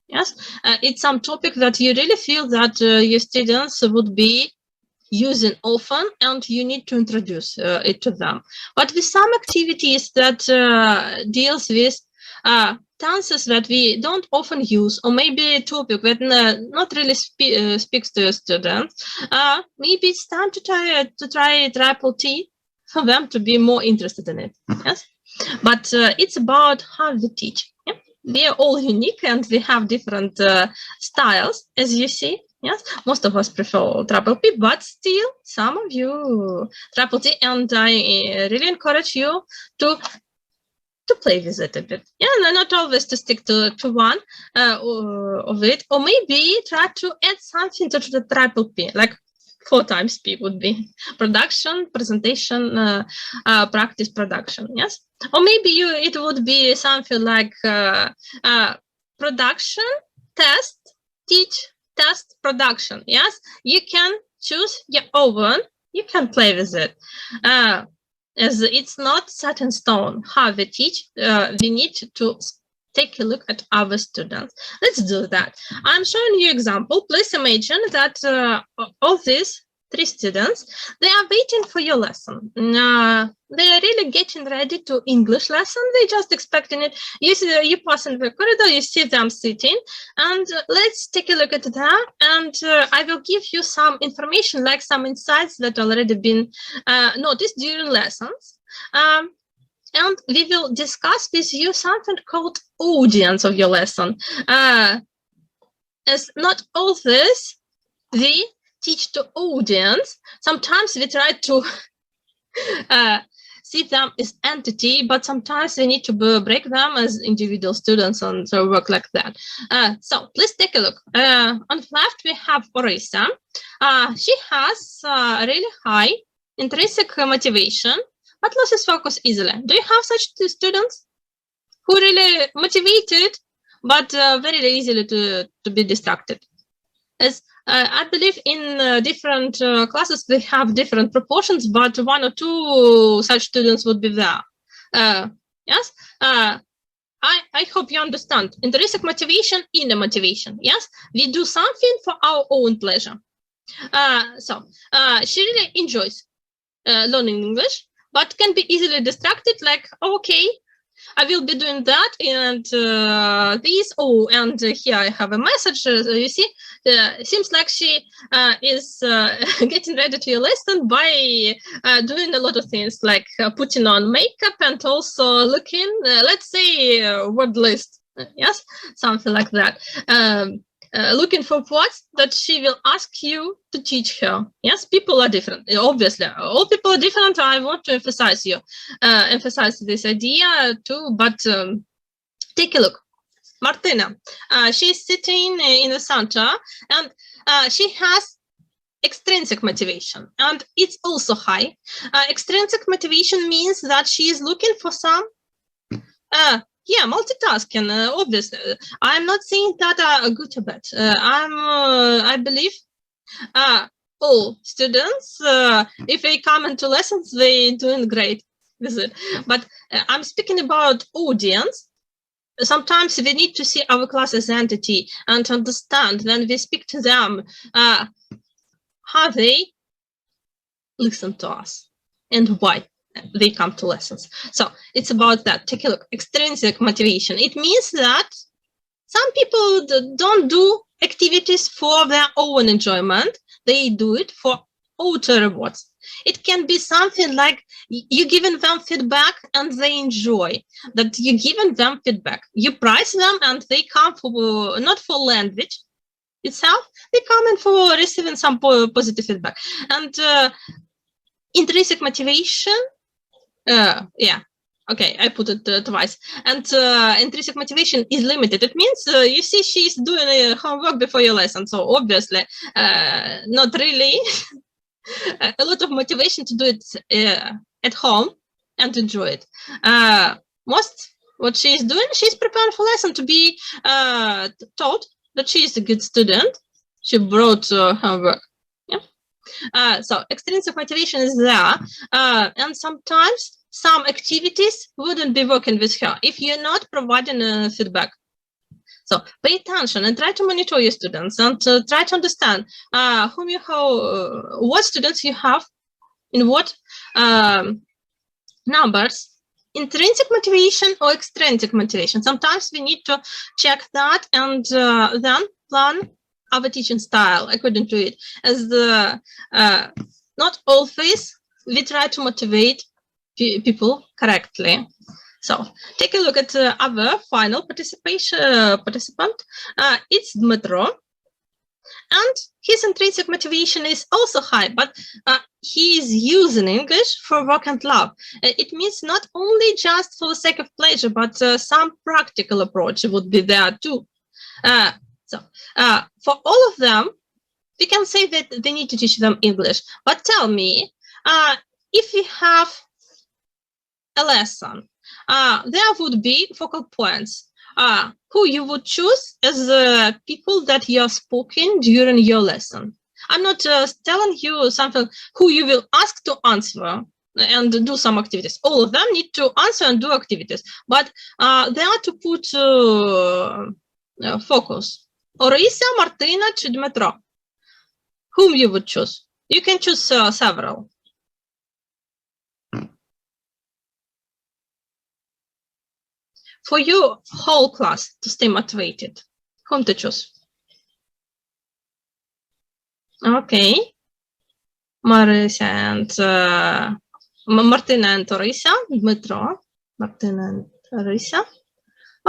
Yes, it's some topic that you really feel that your students would be using often and you need to introduce it to them. But with some activities that deals with tenses that we don't often use, or maybe a topic that not really speaks to your students, maybe it's time to try triple T for them to be more interested in it. Yes, but it's about how we teach. Yeah? We are all unique and we have different styles, as you see. Yes, most of us prefer triple P, but still some of you triple T, and I really encourage you to play with it a bit. Yeah, not always to stick to one of it, or maybe try to add something to the triple P, like 4 times P would be production, presentation, practice, production. Yes, or maybe it would be something like production, test, teach, test, production. Yes, you can choose your own. You can play with it. As it's not set in stone how we teach, we need to take a look at our students. Let's do that. I'm showing you example. Please imagine that all these 3 students, they are waiting for your lesson. They are really getting ready to English lesson. They just expecting it. You pass in the corridor, you see them sitting, and let's take a look at that. And I will give you some information, like some insights that already been noticed during lessons. And we will discuss with you something called audience of your lesson. As not all this we teach to audience. Sometimes we try to see them as entity, but sometimes we need to break them as individual students and so work like that. So please take a look. On the left we have Orisa. She has really high intrinsic motivation, but loses focus easily. Do you have such two students who really motivated, but very easily to be distracted? As I believe in different classes they have different proportions, but 1 or 2 such students would be there. Yes, I hope you understand. Intrinsic motivation, inner motivation. Yes, we do something for our own pleasure. So she really enjoys learning English, but can be easily distracted, like, okay, I will be doing that and this. Oh, and here I have a message. You see, seems like she is getting ready to your lesson by doing a lot of things, like putting on makeup and also looking, let's say, word list. Yes, something like that. Looking for words that she will ask you to teach her. Yes, people are different. Obviously, all people are different. I want to emphasize this idea too. But take a look. Martina, she's sitting in the center, and she has extrinsic motivation, and it's also high. Extrinsic motivation means that she is looking for some. Yeah, multitasking, obviously. I'm not saying that are good or bad. I believe all students, if they come into lessons, they're doing great with it. But I'm speaking about audience. Sometimes we need to see our class as entity and understand when we speak to them how they listen to us and why they come to lessons. So it's about that. Take a look. Extrinsic motivation. It means that some people don't do activities for their own enjoyment. They do it for outer rewards. It can be something like you giving them feedback and they enjoy that you're giving them feedback. You prize them and they come for not for language itself. They come in for receiving some positive feedback. And intrinsic motivation. Yeah, okay, I put it twice. And intrinsic motivation is limited. It means you see she's doing homework before your lesson, so obviously not really a lot of motivation to do it at home and enjoy it. Most what she's doing, she's preparing for lesson to be taught that she is a good student. She brought homework. So extrinsic motivation is there, and sometimes some activities wouldn't be working with her if you're not providing feedback. So pay attention and try to monitor your students and try to understand whom you have, what students you have, in what numbers, intrinsic motivation or extrinsic motivation. Sometimes we need to check that and then plan our teaching style according to it, as not always we try to motivate people correctly. So take a look at our final participant. It's Dmitro, and his intrinsic motivation is also high, but he is using English for work and love. It means not only just for the sake of pleasure, but some practical approach would be there too. So for all of them, we can say that they need to teach them English. But tell me, if we have a lesson, there would be focal points. Who you would choose as people that you are speaking during your lesson. I'm not telling you something who you will ask to answer and do some activities. All of them need to answer and do activities, but they are to put focus. Orisa, Martina, чи Dmitro? Whom you would choose? You can choose several. For your whole class to stay motivated, whom to choose? Okay. Marisa and Martina and Orisa, Dmitro. Martina and Orisa.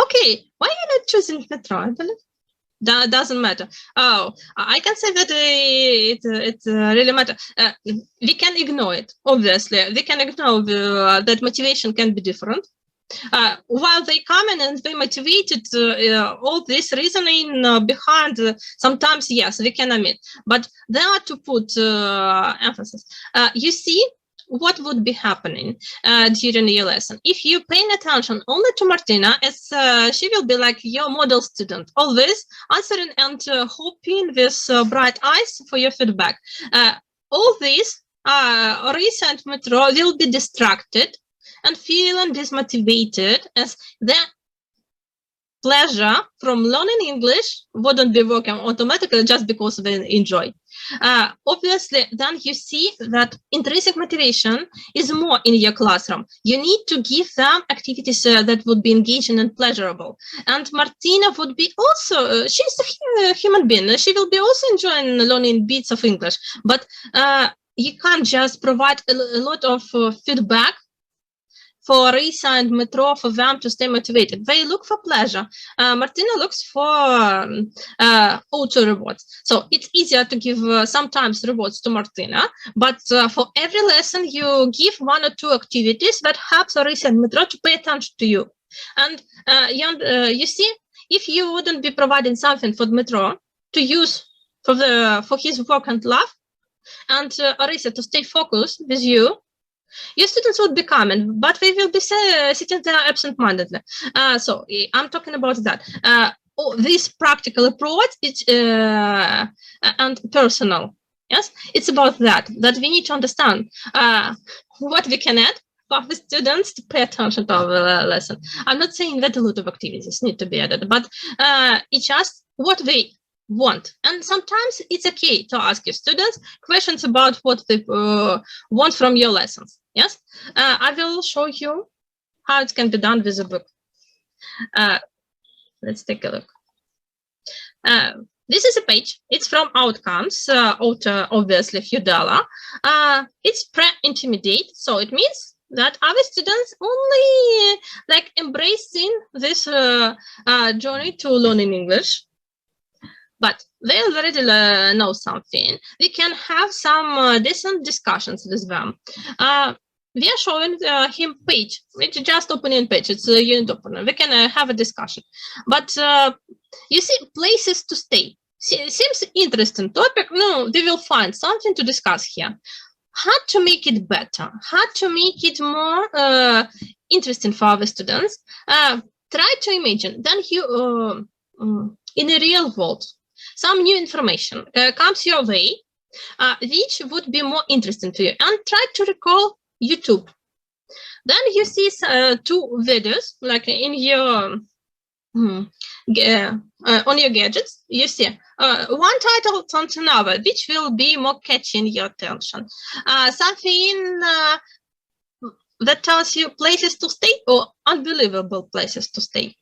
Okay, why are you not choosing Dmitro? I believe that doesn't matter. Oh, I can say that it really matters. We can ignore it, obviously. We can ignore that motivation can be different. While they come in and they motivated, all this reasoning behind, sometimes, yes, we can admit, but they are to put emphasis. You see, what would be happening during your lesson? If you're paying attention only to Martina, as she will be like your model student, always answering and hoping with bright eyes for your feedback. All this, Orisa and Metro will be distracted and feeling dismotivated, as their pleasure from learning English wouldn't be working automatically just because they enjoy. Obviously, then you see that intrinsic motivation is more in your classroom. You need to give them activities that would be engaging and pleasurable. And Martina would be also, she's a human being. She will be also enjoying learning bits of English. But you can't just provide a lot of feedback for Risa and Metro for them to stay motivated. They look for pleasure. Martina looks for auto rewards. So it's easier to give sometimes rewards to Martina, but for every lesson you give 1 or 2 activities that helps Risa and Metro to pay attention to you. And you see, if you wouldn't be providing something for Metro to use for his work and love, and Risa to stay focused with you, your students would be coming, but they will be sitting there absent-mindedly. So I'm talking about that. This practical approach is and personal. Yes, it's about that we need to understand what we can add for the students to pay attention to our lesson. I'm not saying that a lot of activities need to be added, but it's just what they want. And sometimes it's okay to ask your students questions about what they want from your lessons. Yes, I will show you how it can be done with a book. Let's take a look. This is a page. It's from Outcomes, author obviously Fiodella. It's pre-intermediate, so it means that our students only like embracing this journey to learning English. But they already know something. We can have some decent discussions with them. We are showing him page. It's just opening page. It's a unit opener. We can have a discussion. But you see, places to stay. Seems interesting topic. No, we will find something to discuss here. How to make it better? How to make it more interesting for our students? Try to imagine. Then you, in a real world, some new information comes your way, which would be more interesting to you, and try to recall YouTube. Then you see 2 videos, like in your on your gadgets. You see one title on another, which will be more catching your attention. Something that tells you places to stay or unbelievable places to stay.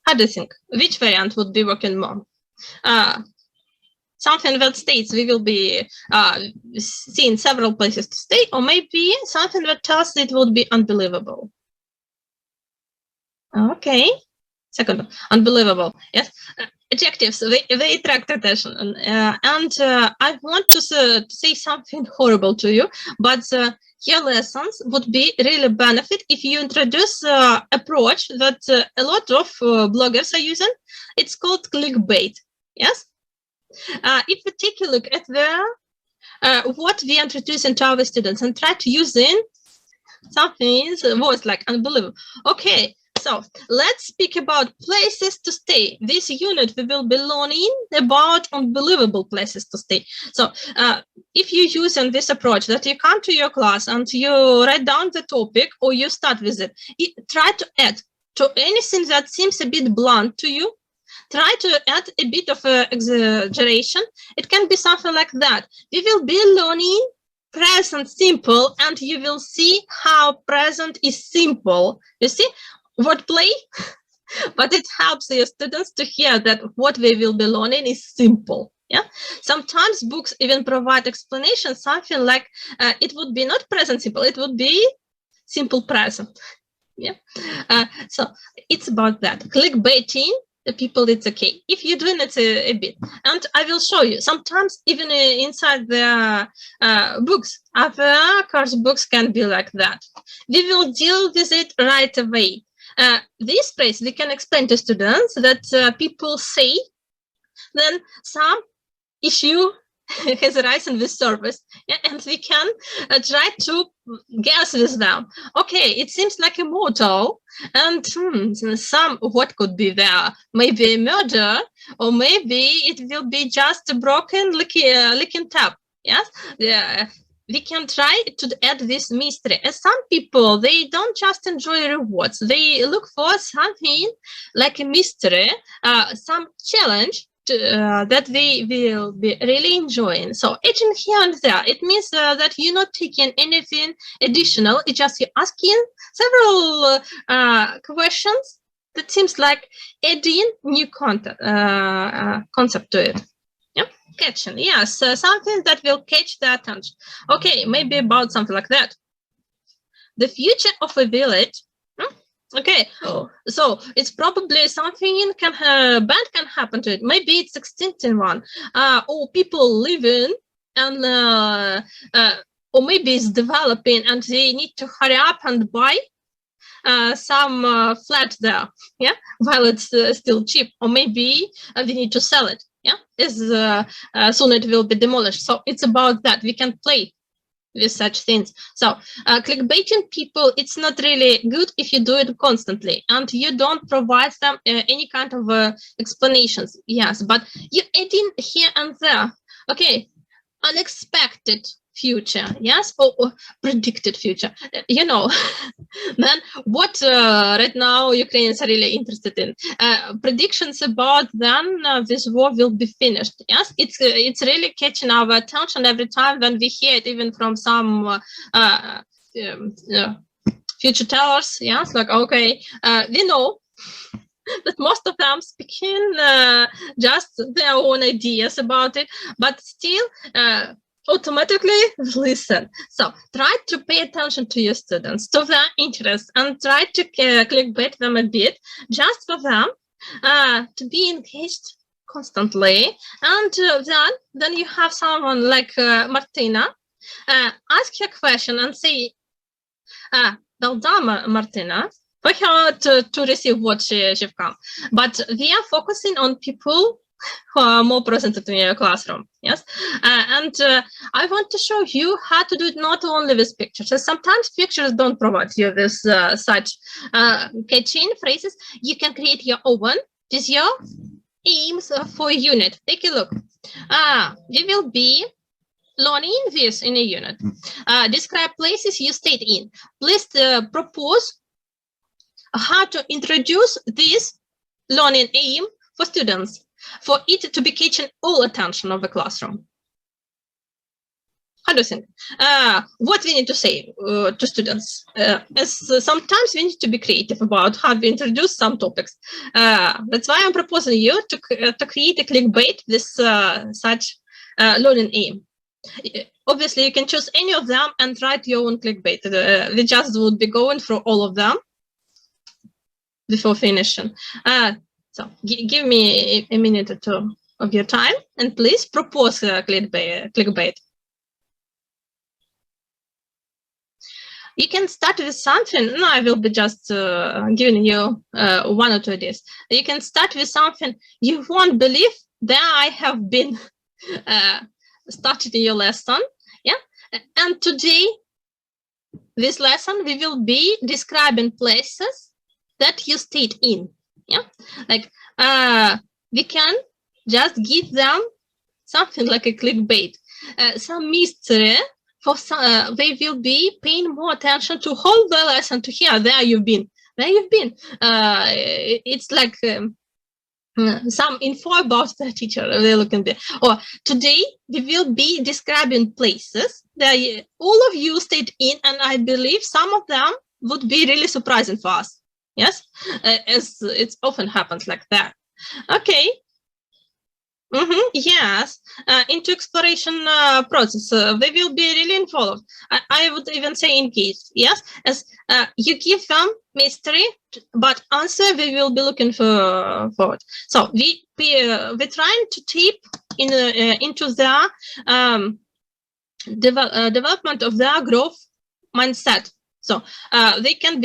How do you think? Which variant would be working more? Something that states we will be seeing several places to stay, or maybe something that tells it would be unbelievable. Okay. Second, unbelievable. Yes. Adjectives, they attract attention. And I want to say something horrible to you, but your lessons would be really benefit if you introduce approach that a lot of bloggers are using. It's called clickbait. Yes. If we take a look at what we introduce into our students and try to use in something words like unbelievable. Okay. So let's speak about places to stay. This unit we will be learning about unbelievable places to stay. So if you use this approach that you come to your class and you write down the topic or you start with it, try to add to anything that seems a bit blunt to you try to add a bit of exaggeration. It can be something like that. We will be learning present simple, and you will see how present is simple. You see, wordplay, but it helps your students to hear that what we will be learning is simple. Yeah. Sometimes books even provide explanation, something like it would be not present simple, it would be simple present. Yeah. So it's about that. Clickbaiting the people, it's okay. If you're doing it a bit, and I will show you, sometimes even inside the books, other course books can be like that. We will deal with it right away. This phrase we can explain to students that people say, then some issue has arisen with service, yeah, and we can try to guess with them. Okay, it seems like a motto, and some what could be there? Maybe a murder, or maybe it will be just a broken leaking tap. Yes, we can try to add this mystery. And some people, they don't just enjoy rewards; they look for something like a mystery, some challenge. That they will be really enjoying. So adding here and there, it means that you're not taking anything additional, it's just you're asking several questions that seems like adding new concept to it. Yeah, catching, yes, something that will catch the attention. Okay, maybe about something like that. The future of a village. Okay, so it's probably something bad can happen to it. Maybe it's extincting one, or people living, and or maybe it's developing, and they need to hurry up and buy some flat there, yeah, while it's still cheap, or maybe we need to sell it, yeah, as soon it will be demolished. So it's about that. We can play with such things. So clickbaiting people, it's not really good if you do it constantly and you don't provide them any kind of explanations. Yes, but you add in here and there. Okay, unexpected future, yes, or predicted future, you know. Then what right now Ukrainians are really interested in, predictions about when this war will be finished. Yes, it's really catching our attention every time when we hear it, even from some future tellers. Yes, like, okay, we know that most of them speaking just their own ideas about it, but still automatically listen. So try to pay attention to your students, to their interests, and try to clickbait them a bit, just for them to be engaged constantly. And then you have someone like Martina, ask her question and say, well done, Martina, for her to receive what she've come. But we are focusing on people who are more presented in your classroom. Yes, and I want to show you how to do it not only with pictures. So sometimes pictures don't provide you with such catching phrases. You can create your own with your aims for a unit. Take a look. We will be learning this in a unit. Describe places you stayed in. Please propose how to introduce this learning aim for students, for it to be catching all attention of the classroom. How do you think? What we need to say to students? As sometimes we need to be creative about how we introduce some topics. That's why I'm proposing you to create a clickbait with such learning aim. Obviously, you can choose any of them and write your own clickbait. We just would be going through all of them before finishing. So give me a minute or two of your time, and please propose clickbait. You can start with something. No, I will be just giving you one or two ideas. You can start with something you won't believe that I have been started in your lesson. Yeah, and today, this lesson, we will be describing places that you stayed in. Yeah, like we can just give them something like a clickbait, some mystery for some. They will be paying more attention to whole the lesson to hear there you've been. It's like some info about the teacher. We're looking there. Or today we will be describing places that all of you stayed in, and I believe some of them would be really surprising for us. Yes, as it often happens like that. Okay. Yes, into exploration process, they will be really involved. I would even say engaged. Yes, as you give them mystery, but answer we will be looking for it. So we're trying to tap into their development of their growth mindset. So they can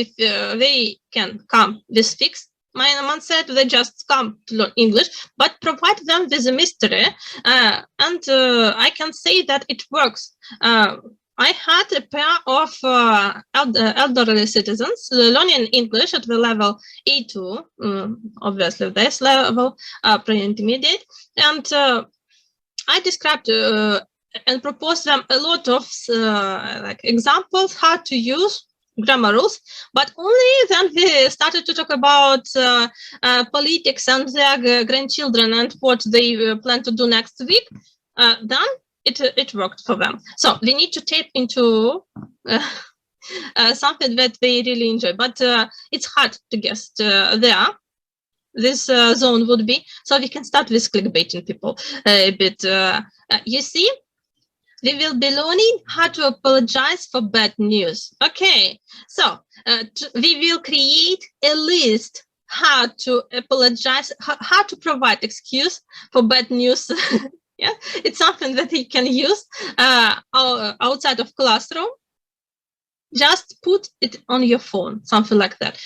come with fixed mindset, they just come to learn English, but provide them with a mystery, and I can say that it works. I had a pair of elderly citizens learning English at the level A2, obviously this level, pre-intermediate, and I described and proposed them a lot of like examples how to use grammar rules, but only then we started to talk about politics and their grandchildren and what they plan to do next week. Then it worked for them. So we need to tap into something that they really enjoy, but it's hard to guess there. This zone would be, so we can start with clickbaiting people a bit. You see, we will be learning how to apologize for bad news. Okay, so we will create a list how to apologize, how to provide excuse for bad news. Yeah, it's something that you can use outside of classroom. Just put it on your phone, something like that.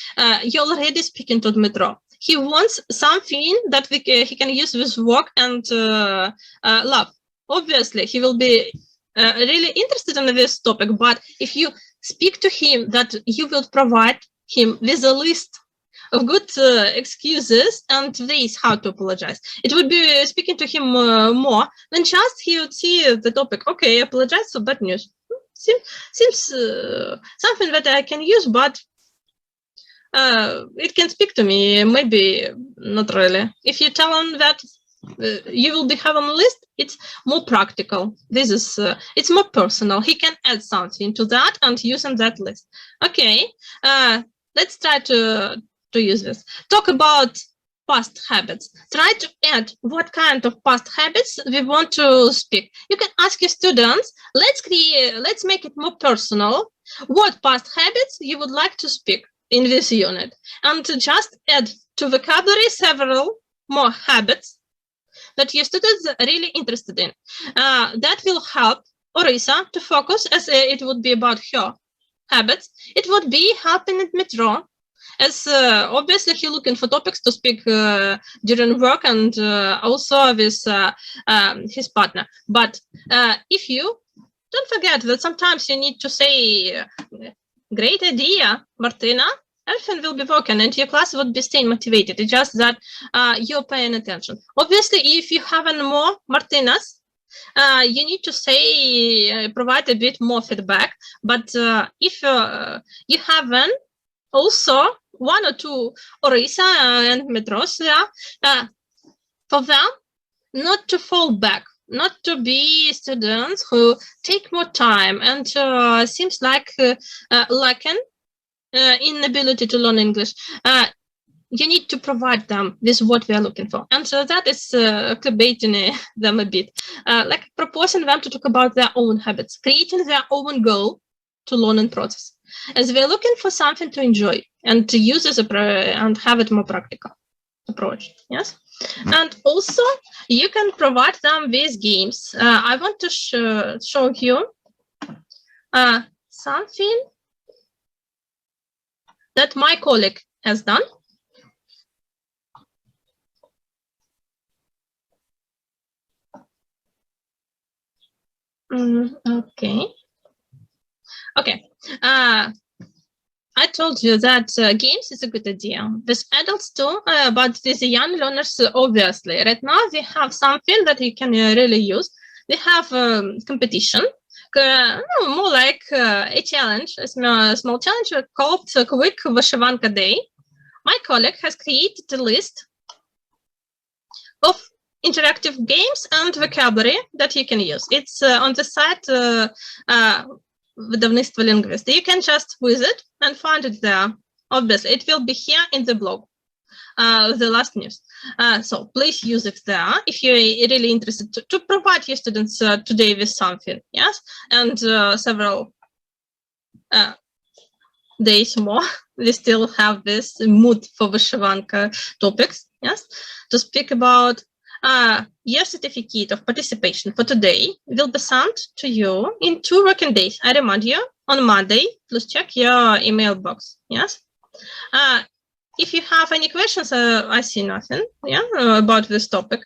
You're already speaking to Dmitro. He wants something that he can use with work and love. Obviously, he will be really interested in this topic, but if you speak to him that you will provide him with a list of good excuses and ways how to apologize, it would be speaking to him more than just he would see the topic, okay, apologize for bad news. Seems something that I can use, but it can speak to me, maybe not really. If you tell him that you will be having a list, it's more practical. This is it's more personal. He can add something to that and use in that list. Okay, let's try to use this. Talk about past habits. Try to add what kind of past habits we want to speak. You can ask your students, let's make it more personal. What past habits you would like to speak in this unit, and to just add to vocabulary several more habits that your students are really interested in. That will help Orisa to focus, as it would be about her habits. It would be helping Dmitro, as obviously he's looking for topics to speak during work and also with his partner. But if you don't forget that sometimes you need to say, great idea, Martina, everything will be working and your class would be staying motivated. It's just that you're paying attention. Obviously, if you have more Martinas, you need to say, provide a bit more feedback. But if you haven't, also one or two Orisa and Metros, for them, not to fall back, not to be students who take more time and seems like lacking inability to learn English. You need to provide them with what we are looking for. And so that is clickbaiting them a bit, like proposing them to talk about their own habits, creating their own goal to learning process, as we're looking for something to enjoy and to use as and have it more practical approach. Yes. And also you can provide them with games. I want to show you something that my colleague has done. Okay. I told you that games is a good idea. With adults too, but with the young learners, obviously. Right now, we have something that you can really use. We have competition, more like a challenge, a small challenge called Quick Vyshivanka Day. My colleague has created a list interactive games and vocabulary that you can use. It's on the site видавництва Linguist. You can just visit and find it there. Obviously, it will be here in the blog, the last news. So please use it there if you're really interested to provide your students today with something, yes? And several days more, we still have this mood for Vyshyvanka topics, yes? To speak about your certificate of participation for today will be sent to you in 2 working days. I remind you, on Monday, please check your email box, yes? If you have any questions, I see nothing, yeah, about this topic.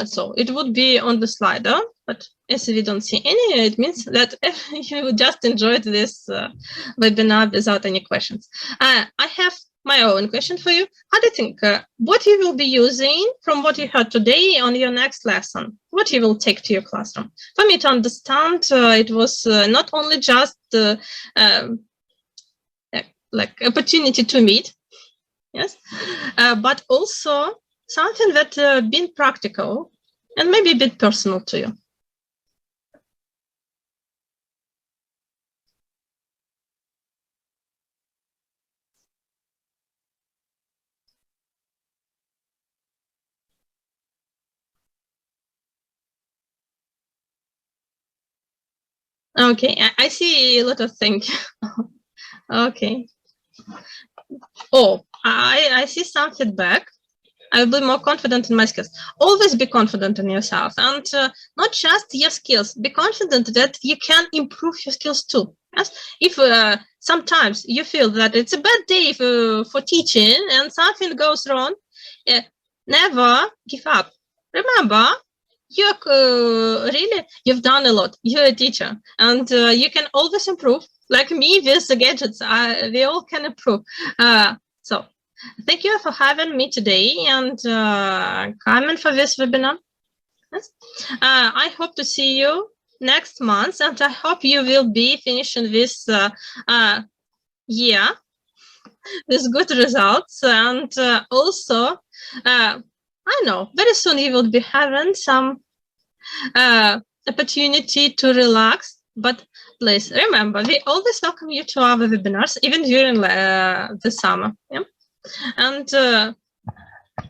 So it would be on the slider, but as we don't see any, it means that you just enjoyed this webinar without any questions. I have my own question for you. How do you think, what you will be using from what you heard today on your next lesson? What you will take to your classroom? For me to understand, it was not only just like opportunity to meet, yes, but also something that been practical and maybe a bit personal to you. Okay, I see a lot of things. Okay. Oh, I see some feedback. I will be more confident in my skills. Always be confident in yourself, and not just your skills. Be confident that you can improve your skills too. Yes? If sometimes you feel that it's a bad day for teaching and something goes wrong, never give up. Remember, you've done a lot. You're a teacher, and you can always improve. Like me with the gadgets, we all can improve. So thank you for having me today and coming for this webinar. Yes. I hope to see you next month, and I hope you will be finishing this year with good results. And also, I know very soon you will be having some opportunity to relax, but please remember, we always welcome you to our webinars, even during the summer. Yeah? And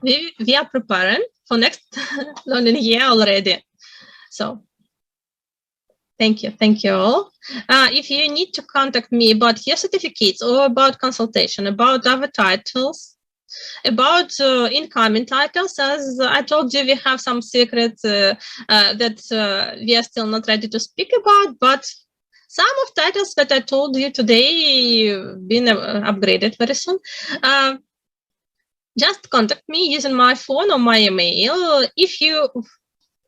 we are preparing for next learning year already. So thank you all. If you need to contact me about your certificates or about consultation, about our titles, about incoming titles, as I told you, we have some secrets that we are still not ready to speak about, but some of titles that I told you today been upgraded very soon. Just contact me using my phone or my email. If you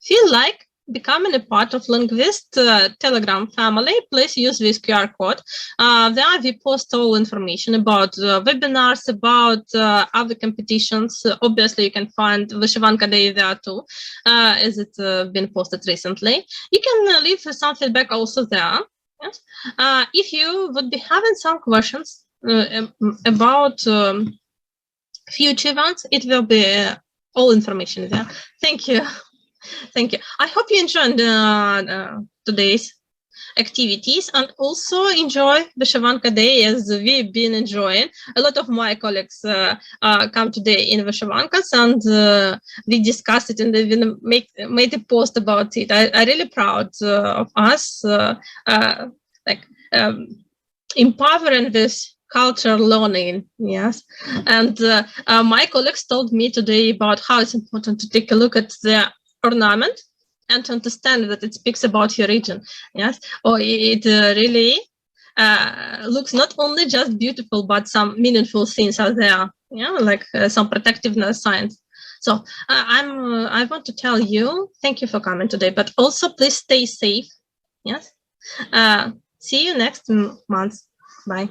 feel like becoming a part of Linguist Telegram family, please use this QR code. There we post all information about webinars, about other competitions. Obviously, you can find Vyshyvanka Day there too, as it's been posted recently. You can leave some feedback also there. Yes. If you would be having some questions about future events, it will be all information there. Thank you. Thank you. I hope you enjoyed today's activities and also enjoy Vyshyvanka Day as we've been enjoying. A lot of my colleagues come today in Vyshyvankas, and we discussed it and we made a post about it. I'm really proud of us, empowering this culture learning, yes. And my colleagues told me today about how it's important to take a look at the ornament and to understand that it speaks about your region, yes. Or it really looks not only just beautiful, but some meaningful things are there, yeah, like some protectiveness signs. So I want to tell you, thank you for coming today, but also please stay safe, yes. See you next month. Bye.